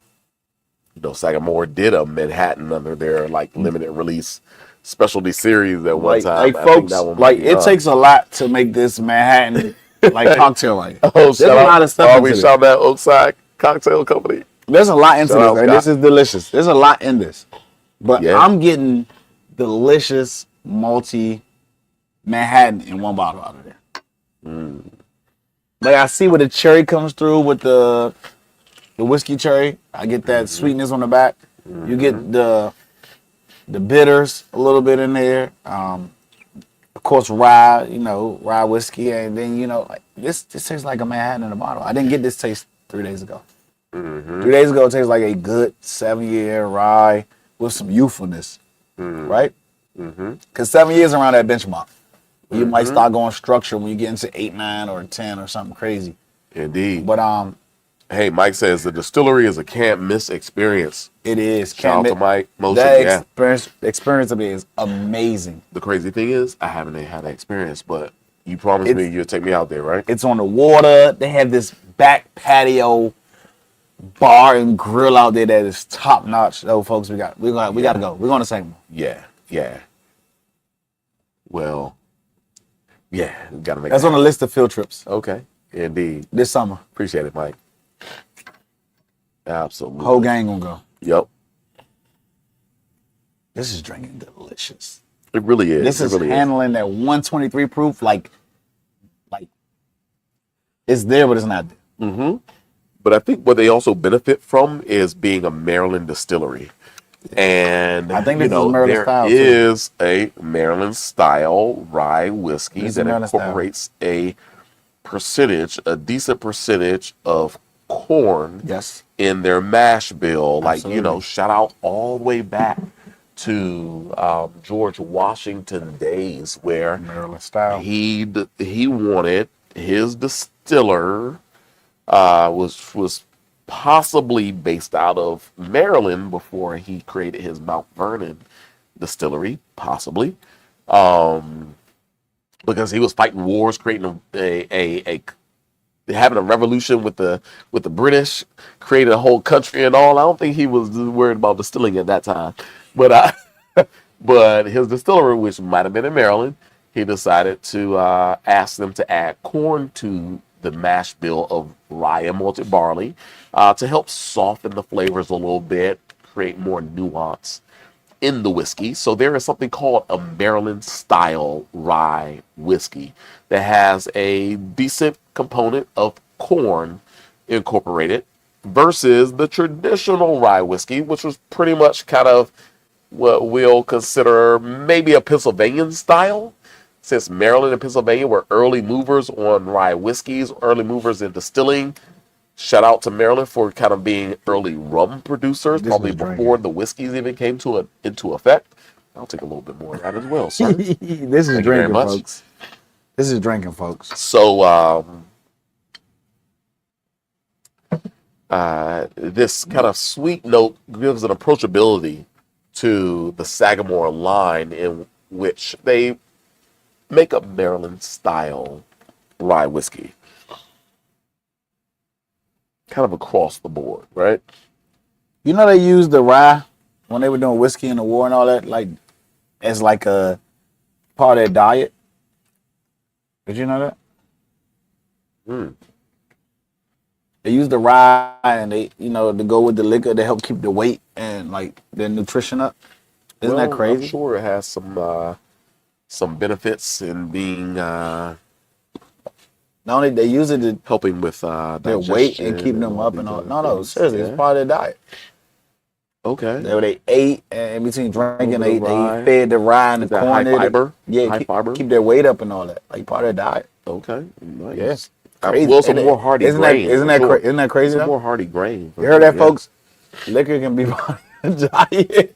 You know, Sagamore did a Manhattan under their like limited release specialty series at one time. Like folks, like it takes a lot to make this Manhattan like cocktail like. There's a lot of stuff. We shot that Oakside Cocktail Company. There's a lot into this, and this is delicious. There's a lot in this, but I'm getting delicious malty Manhattan in one bottle out of there. Like I see where the cherry comes through with the whiskey cherry. I get that sweetness on the back. You get the bitters a little bit in there. Of course, rye whiskey, and then like this tastes like a Manhattan in a bottle. I didn't get this taste 3 days ago. 3 days ago, it tastes like a good 7-year rye with some youthfulness, right? Because 7 years around that benchmark. You might start going structure when you get into 8, 9, or 10 or something crazy. Indeed. But hey, Mike says the distillery is a can't miss experience. It is. Shout out to Mike. That experience of it is amazing. The crazy thing is, I haven't had that experience, but you promised me you'll take me out there, right? It's on the water. They have this back patio bar and grill out there that is top notch. Oh, folks, we gotta go. We're going to Sagamore. Yeah. Well, yeah, we gotta make. That's on the list of field trips. Okay, indeed. This summer. Appreciate it, Mike. Absolutely. Whole gang gonna go. Yep. This is drinking delicious. It really is. This is handling that 123 proof like it's there, but it's not there. But I think what they also benefit from is being a Maryland distillery. And I think this is Maryland style. There is a Maryland style rye whiskey that incorporates a decent percentage of corn in their mash bill. Absolutely. Like, shout out all the way back to George Washington days where Maryland style. He wanted his distiller was possibly based out of Maryland before he created his Mount Vernon distillery, possibly, because he was fighting wars, creating having a revolution with the British, created a whole country and all. I don't think he was worried about distilling at that time, but But his distillery, which might have been in Maryland, he decided to ask them to add corn to the mash bill of rye and malted barley to help soften the flavors a little bit, create more nuance in the whiskey. So there is something called a Maryland style rye whiskey that has a decent component of corn incorporated versus the traditional rye whiskey, which was pretty much kind of what we'll consider maybe a Pennsylvanian style. Since Maryland and Pennsylvania were early movers on rye whiskeys, early movers in distilling. Shout out to Maryland for kind of being early rum producers, probably before the whiskeys even came into effect. I'll take a little bit more of that as well, sir. This is drinking, folks. This is drinking, folks. So, this kind of sweet note gives an approachability to the Sagamore line in which they make a Maryland style rye whiskey. Kind of across the board, right? You know they used the rye when they were doing whiskey in the war and all that, like as like a part of their diet. Did you know that? They use the rye and they, to go with the liquor to help keep the weight and like their nutrition up. Isn't that crazy? I'm sure it has some benefits in being not only they use it to helping with their weight and keeping them up and all. No, seriously, it's part of their diet. Okay. They ate, and in between drinking, they fed the rye and the corn. High fiber? Yeah, high fiber. Keep their weight up and all that, like part of their diet. Okay, nice. Yes. Well, some more hardy grain. Isn't that crazy? Some more hardy grain. You heard that, folks? Liquor can be part of the diet.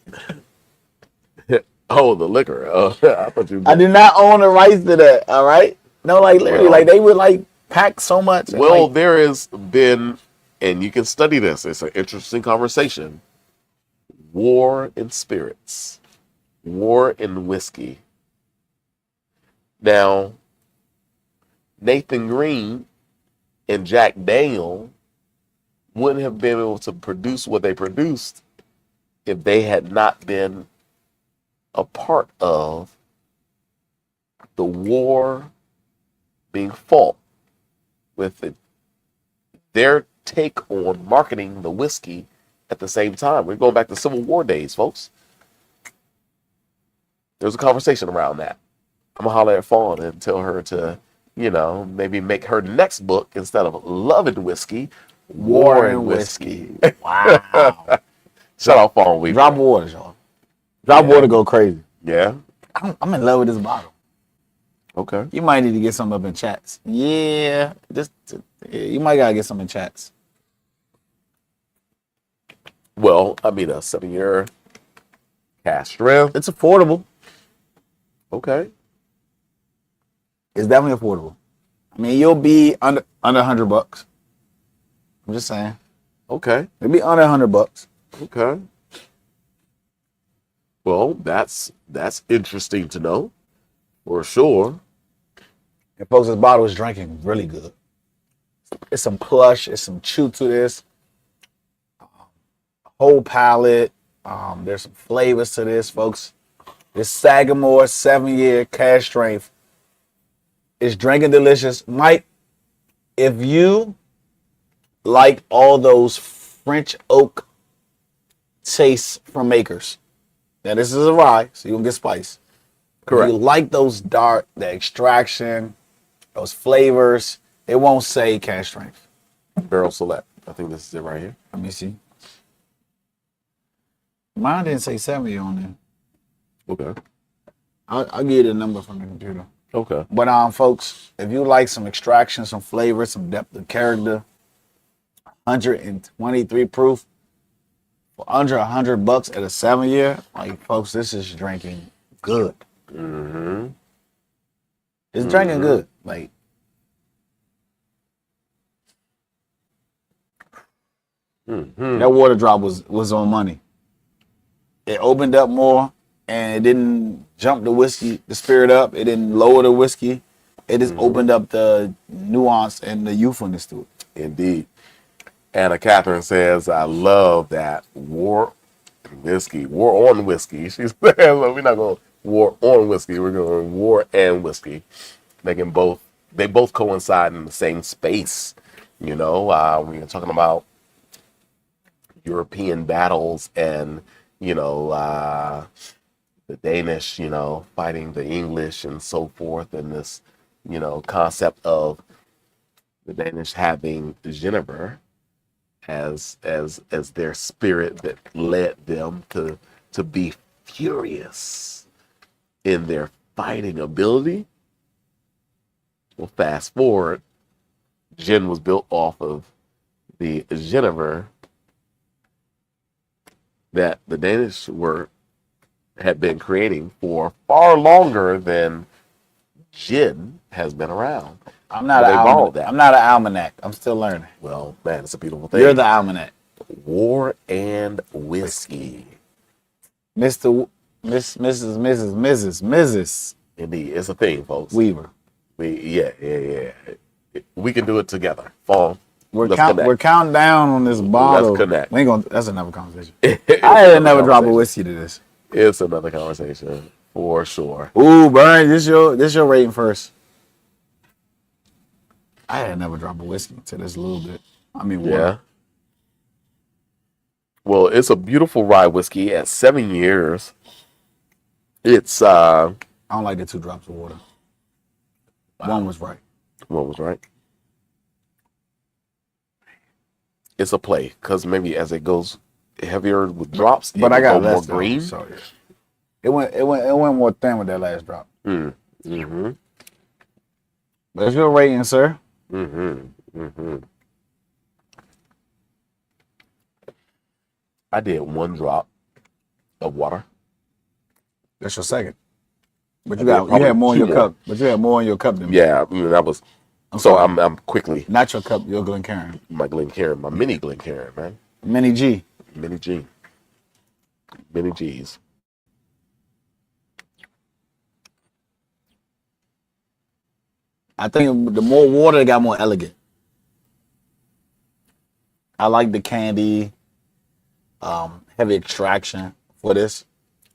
Oh, the liquor. I thought you. I do not own the rights to that. All right. No, like literally, like they would like pack so much. Well, there has been, and you can study this. It's an interesting conversation. War in spirits, war in whiskey. Now, Nathan Green and Jack Daniel wouldn't have been able to produce what they produced if they had not been a part of the war being fought with their take on marketing the whiskey at the same time. We're going back to Civil War days, folks. There's a conversation around that. I'm going to holler at Fawn and tell her to, maybe make her next book, instead of Love and Whiskey, War and Whiskey. Wow. Shout out Fawn Weaver. Drop water, y'all. Drop water go crazy. Yeah. I'm in love with this bottle. Okay. You might need to get some up in chats. Yeah. You might got to get some in chats. Well, I mean, a 7-year cask strength. It's affordable. Okay. It's definitely affordable. I mean, you'll be under $100. I'm just saying. Okay. It'll be under $100. Okay. Well, that's interesting to know, for sure. And folks, this bottle is drinking really good. It's some plush. It's some chew to this. Whole palate. There's some flavors to this, folks. This Sagamore 7-year cask strength is drinking delicious. Mike, if you like all those French oak tastes from Makers, now this is a rye, so you'll get spice. Correct. If you like those dark, the extraction, those flavors, it won't say cask strength. Barrel Select. I think this is it right here. Let me see. Mine didn't say 70 on there. Okay. I'll give you the number from the computer. Okay. But folks, if you like some extraction, some flavor, some depth of character, 123 proof for under $100 at a 7-year, like folks, this is drinking good. Mm-hmm. It's drinking good. Like that water drop was on money. It opened up more, and it didn't jump the spirit up. It didn't lower the whiskey. It just opened up the nuance and the youthfulness to it. Indeed. Anna Catherine says, I love that war Whiskey. War on whiskey. She's saying, we're not going war on whiskey. We're going war and whiskey. They both coincide in the same space. You know, when you're talking about European battles and, you know, the Danish, you know, fighting the English and so forth, and this, you know, concept of the Danish having Genever as their spirit that led them to be furious in their fighting ability. Well, fast forward, gin was built off of the Genever that the Danish had been creating for far longer than gin has been around. I'm not an almanac. I'm still learning. Well, man, it's a beautiful thing. You're the almanac. War and whiskey. Mrs. Indeed, it's a thing, folks. Weaver. Yeah. We can do it together. Fall. We're counting down on this bottle. Let's connect. We ain't gonna. That's another conversation. I had never drop a whiskey to this. It's another conversation for sure. Ooh, Brian, this your rating first. I had never dropped a whiskey to this a little bit. I mean, water. Yeah. Well, it's a beautiful rye whiskey at 7 years. It's I don't like the 2 drops of water. One was right. One was right. It's a play because maybe as it goes heavier with drops, but I got more green. So yeah. It went more thin with that last drop. Mm-hmm. That's your rating, sir. I did 1 drop of water. That's your second. But you had more in your cup. But you had more in your cup than me. Yeah, I mean, that was. I'm quickly. Not your cup, your Glencairn. My Glencairn, my mini Glencairn, man. Mini G. Mini G. Mini G's. I think the more water, it got more elegant. I like the candy, heavy extraction for this.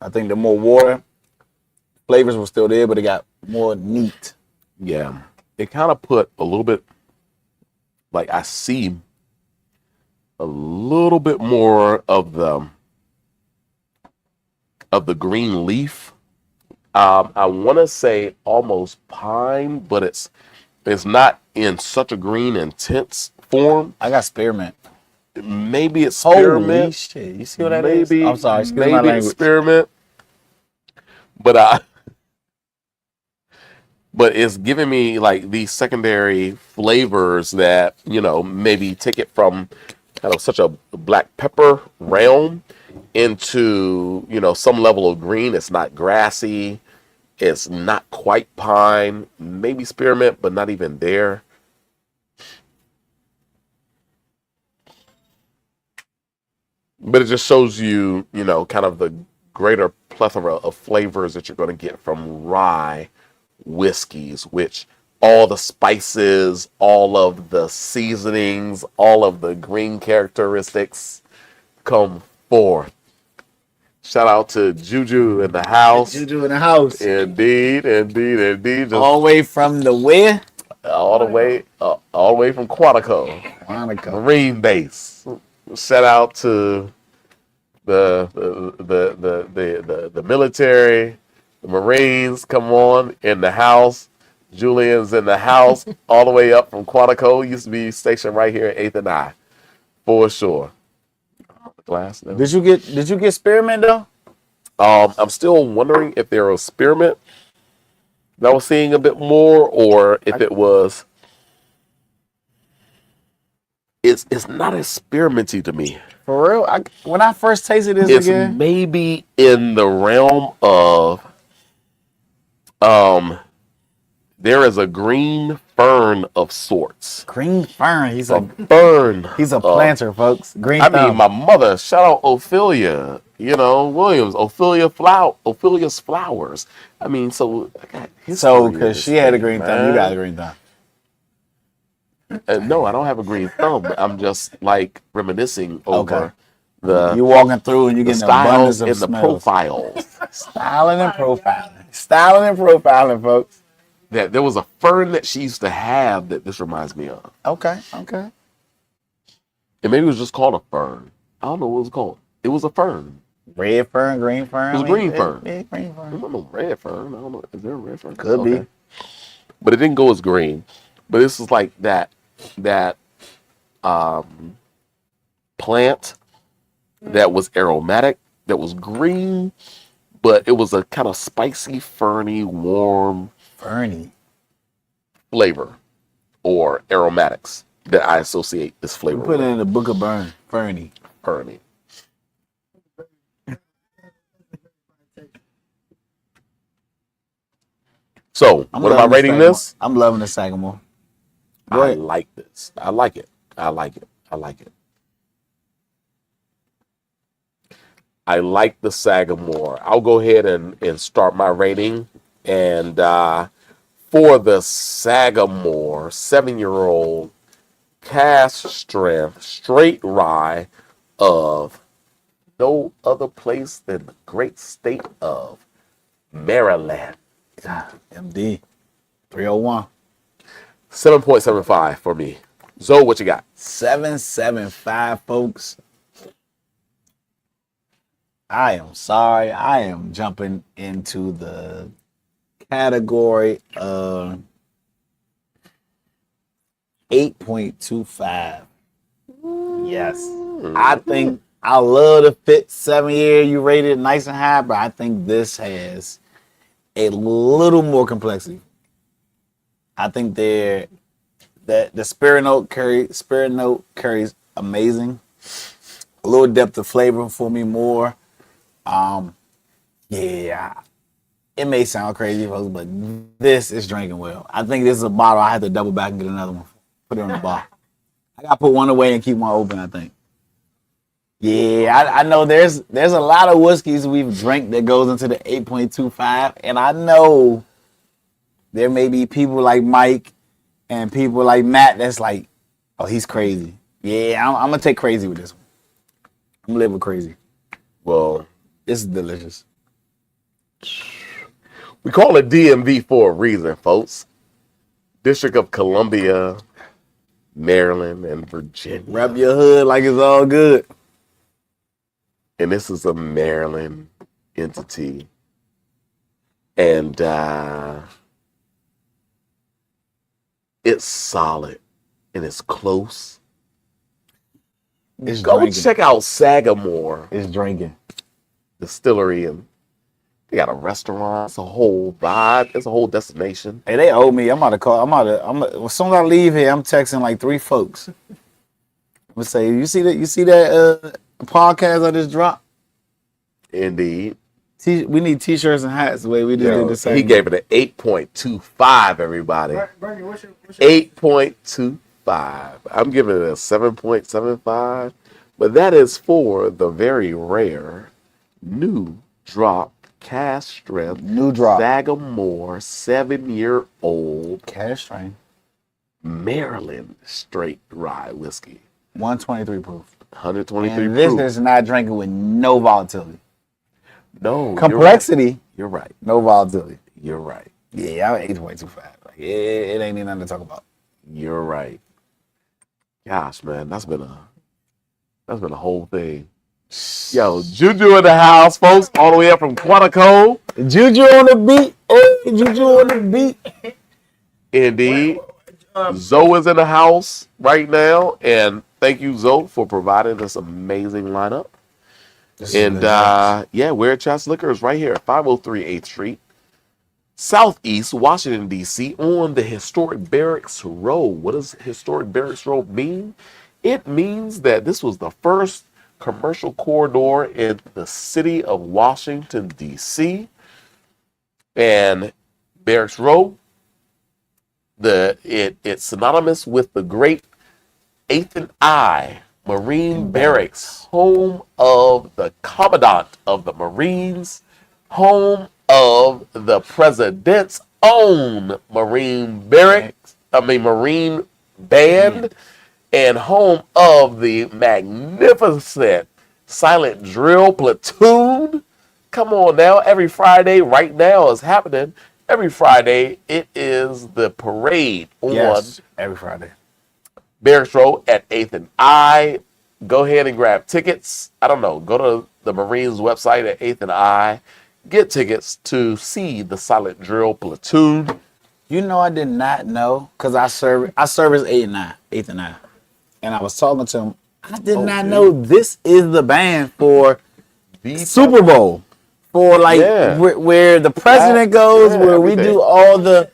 I think the more water, flavors were still there, but it got more neat. Yeah. It kind of put a little bit, like I see a little bit more of the green leaf. I want to say almost pine, but it's not in such a green intense form. I got spearmint. Maybe it's spearmint. Holy shit! You see what that is? I'm sorry. Excuse maybe my language. It's spearmint. But it's giving me like these secondary flavors that, you know, maybe take it from kind of such a black pepper realm into, you know, some level of green. It's not grassy. It's not quite pine. Maybe spearmint, but not even there. But it just shows you, you know, kind of the greater plethora of flavors that you're going to get from rye whiskeys, which all the spices, all of the seasonings, all of the green characteristics come forth. Shout out to Juju in the house. Juju in the house. Indeed. Just all the way from the where? All the way from Quantico. Marine base. Shout out to the military, the Marines. Come on in the house. Julian's in the house, all the way up from Quantico. Used to be stationed right here at 8th and I, for sure. Glass. No. Did you get spearmint though? I'm still wondering if there was spearmint that I was seeing a bit more, or if it was. It's not as spearminty to me. For real? When I first tasted this it's again, maybe in the realm of there is a green fern of sorts. Green fern. He's a fern. He's a planter, folks. Green. I mean, my mother. Shout out Ophelia. You know, Williams. Ophelia's flowers. I mean, so because she had a green thumb, you got a green thumb. No, I don't have a green thumb. I'm just like reminiscing over You walking through and you getting an abundance styles of and the smells. profiles. Styling and profiling. Styling and profiling, folks. That there was a fern that she used to have that this reminds me of. Okay. And maybe it was just called a fern. I don't know what it was called. It was a fern. Red fern, green fern. It was green fern. Yeah, green fern. I don't know, red fern. I don't know. Is there a red fern? Could be. But it didn't go as green. But this is like that plant that was aromatic, that was green, but it was a kind of spicy, ferny, warm flavor or aromatics that I associate this flavor Put with. it in the book of Ferny. So, what am I rating this? I'm loving the Sagamore. I like this. I like it. I like the Sagamore. I'll go ahead and start my rating. And for the Sagamore 7-year-old cask strength straight rye of no other place than the great state of Maryland. MD 301. 7.75 for me. Zoe, what you got? 7.75, folks. I am sorry. I am jumping into the category of 8.25. Yes. I think I love the Fitz 7-year. You rated it nice and high, but I think this has a little more complexity. I think that the spirit note carries amazing. A little depth of flavor for me more. Yeah, it may sound crazy, folks, but this is drinking well. I think this is a bottle I have to double back and get another one. Put it on the bar. I gotta put one away and keep one open, I think. Yeah, I know there's a lot of whiskeys we've drank that goes into the 8.25, and I know there may be people like Mike and people like Matt that's like, oh, he's crazy. Yeah, I'm gonna take crazy with this one. I'm gonna live with crazy. Well, this is delicious. We call it DMV for a reason, folks. District of Columbia, Maryland, and Virginia. Wrap your hood like it's all good. And this is a Maryland entity. And it's solid and it's close. It's Go drinking. check out Sagamore It's drinking. Distillery, and they got a restaurant. It's a whole vibe. It's a whole destination. Hey, they owe me. I'm about to call. As soon as I leave here, I'm texting like 3 folks. I'm gonna say, you see that podcast I just dropped? Indeed. We need t-shirts and hats the way we just did the same. He gave it an 8.25, everybody. Bernie, what's your 8.25. I'm giving it a 7.75, but that is for the very rare new drop cask strength Sagamore 7-year-old cash strain Maryland straight rye whiskey. 123 proof. 123 And this proof. is not drinking with no volatility. No Complexity. You're right. No volatility. You're right. Yeah, I'm at 8.25. Like, it ain't even nothing to talk about. You're right. Gosh, man, that's been a whole thing. Yo, Juju in the house, folks, all the way up from Quantico. Juju on the beat. Hey, Juju on the beat. Indeed. Zoe is in the house right now, and thank you, Zoe, for providing this amazing lineup. And we're at Chas Liquors right here at 503 8th Street, Southeast Washington, D.C., on the historic Barracks Road. What does historic Barracks Road mean? It means that this was the first commercial corridor in the city of Washington, D.C. And Barracks Road, it's synonymous with the great 8th and I Marine Barracks, home of the Commandant of the Marines, home of the President's own Marine Band, and home of the magnificent Silent Drill Platoon. Come on now. Every Friday right now is happening. Every Friday it is the parade on every Friday. Barracks Road at 8th and I. Go ahead and grab tickets. I don't know. Go to the Marines website at 8th and I. Get tickets to see the Silent Drill Platoon. You know, I did not know because I service 8 and 9, 8th and 9. And I was talking to him. I did not know this is the band for the Super Bowl. For like where the president goes, where we do all the.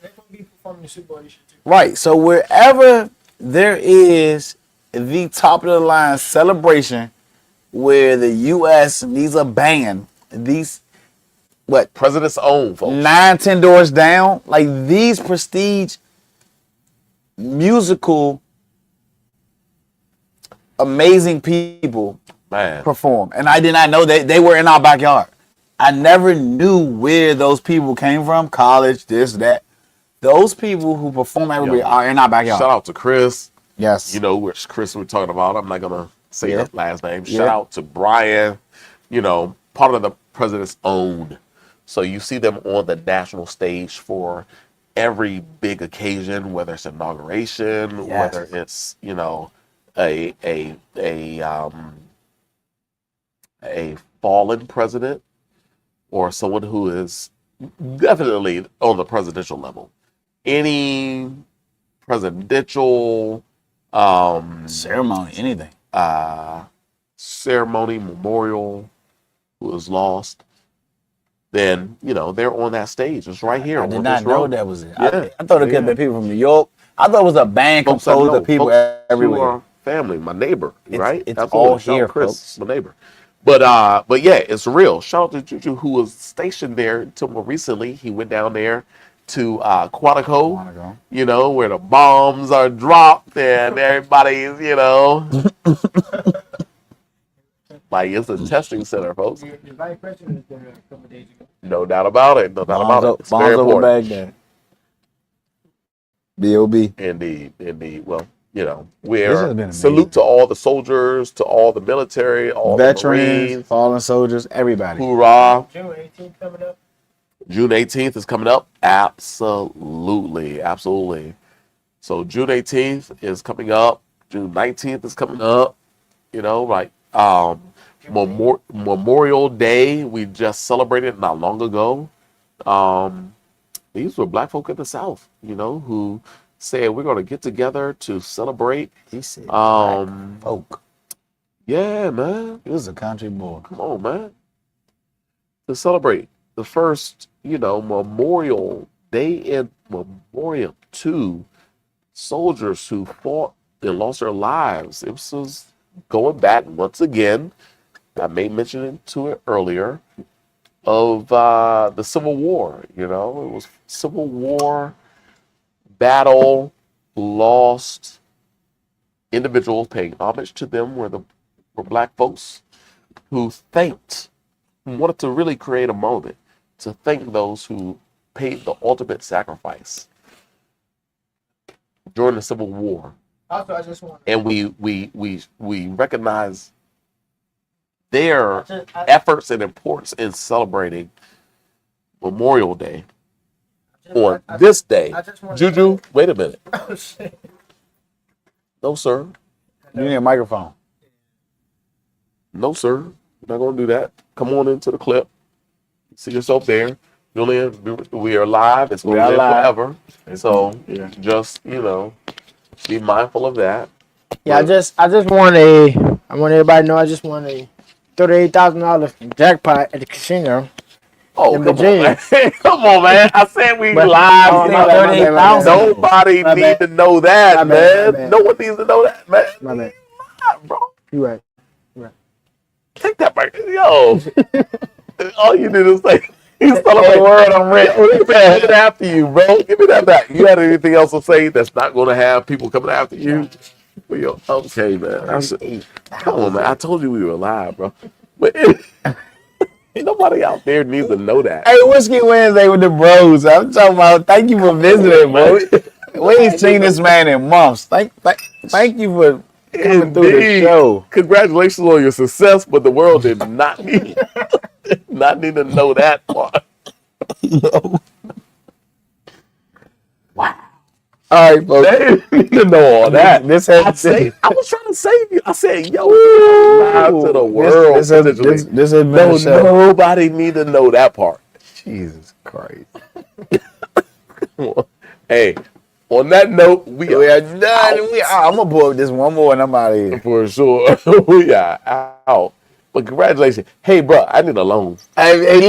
Right. So wherever there is the top of the line celebration where the U.S. needs a band, these president's own folks, 9-10 doors down, like these prestige musical amazing people perform. And I did not know they were in our backyard. I never knew where those people came from, college, this, that. Those people who perform everywhere are in our backyard. Shout out to Chris. Yes. You know, which Chris we're talking about. I'm not going to say that last name. Shout out to Brian, you know, part of the president's own. So you see them on the national stage for every big occasion, whether it's inauguration, whether it's, you know, a fallen president or someone who is definitely on the presidential level. Any presidential ceremony, anything. Ceremony, memorial, who is lost, then, you know, they're on that stage. It's right here. I did not know that was it. Yeah. I thought it could have been people from New York. I thought it was a band composed of people everywhere. Family, my neighbor, right? It's all here, Chris, folks. my neighbor. But yeah, it's real. Shout out to Juju, who was stationed there until more recently. He went down there to Quantico, you know, where the bombs are dropped and everybody's, you know, like it's a testing center, folks. The vice president was there a couple of days ago. No doubt about it. No doubt about it. It's very important. B.O.B. Indeed. Well, you know, we're salute to all the soldiers, to all the military, all veterans, the Marines, fallen soldiers, everybody. Hoorah. June 18th coming up. June 18th is coming up. Absolutely. So June 18th is coming up. June 19th is coming up. You know, like Memorial Day, we just celebrated not long ago. These were black folk in the South, you know, who said we're going to get together to celebrate. He said black folk. Yeah, man. He was a country boy. Come on, man. To celebrate the first, you know, Memorial Day in memoriam to soldiers who fought and lost their lives. It was going back once again, I made mention to it earlier, of the Civil War. You know, it was Civil War, battle, lost individuals, paying homage to them were black folks who wanted to really create a moment to thank those who paid the ultimate sacrifice during the Civil War. Also, I just want and we recognize their efforts and importance in celebrating Memorial Day on this day. Juju, wait a minute. No, sir. You need a microphone. No, sir. We're not going to do that. Come on into the clip. See yourself there. Julian, we are live. It's going to live forever. So just, you know, be mindful of that. Yeah, I want everybody to know I just won a $38,000 jackpot at the casino. Oh, come on, man. Come on, man. I said we live. Nobody need to know that, man. No one needs to know that, man. My man. Bro. You right. Take that back. Yo. All you need is say, you celebrate word I'm ready. Get it after you, bro. Give me that back. You got anything else to say that's not going to have people coming after you? Well, okay, man. Come on, man. I told you we were live, bro. But ain't nobody out there needs to know that. Hey, Whiskey Wednesday with the bros. I'm talking about. Thank you for visiting, bro. We ain't seen this man in months. Thank you for Coming through the Indeed. show. Congratulations on your success, but the world did not need to know that part. Wow. All right, folks. They didn't need to know all that. This has I was trying to save you. I said, yo, live to the world. This has been No, a show. nobody need to know that part. Jesus Christ. Hey, on that note, we are done. I'm gonna pull this one more and I'm out of here. for sure. We are out. But congratulations. Hey, bro, I need a loan. Hey,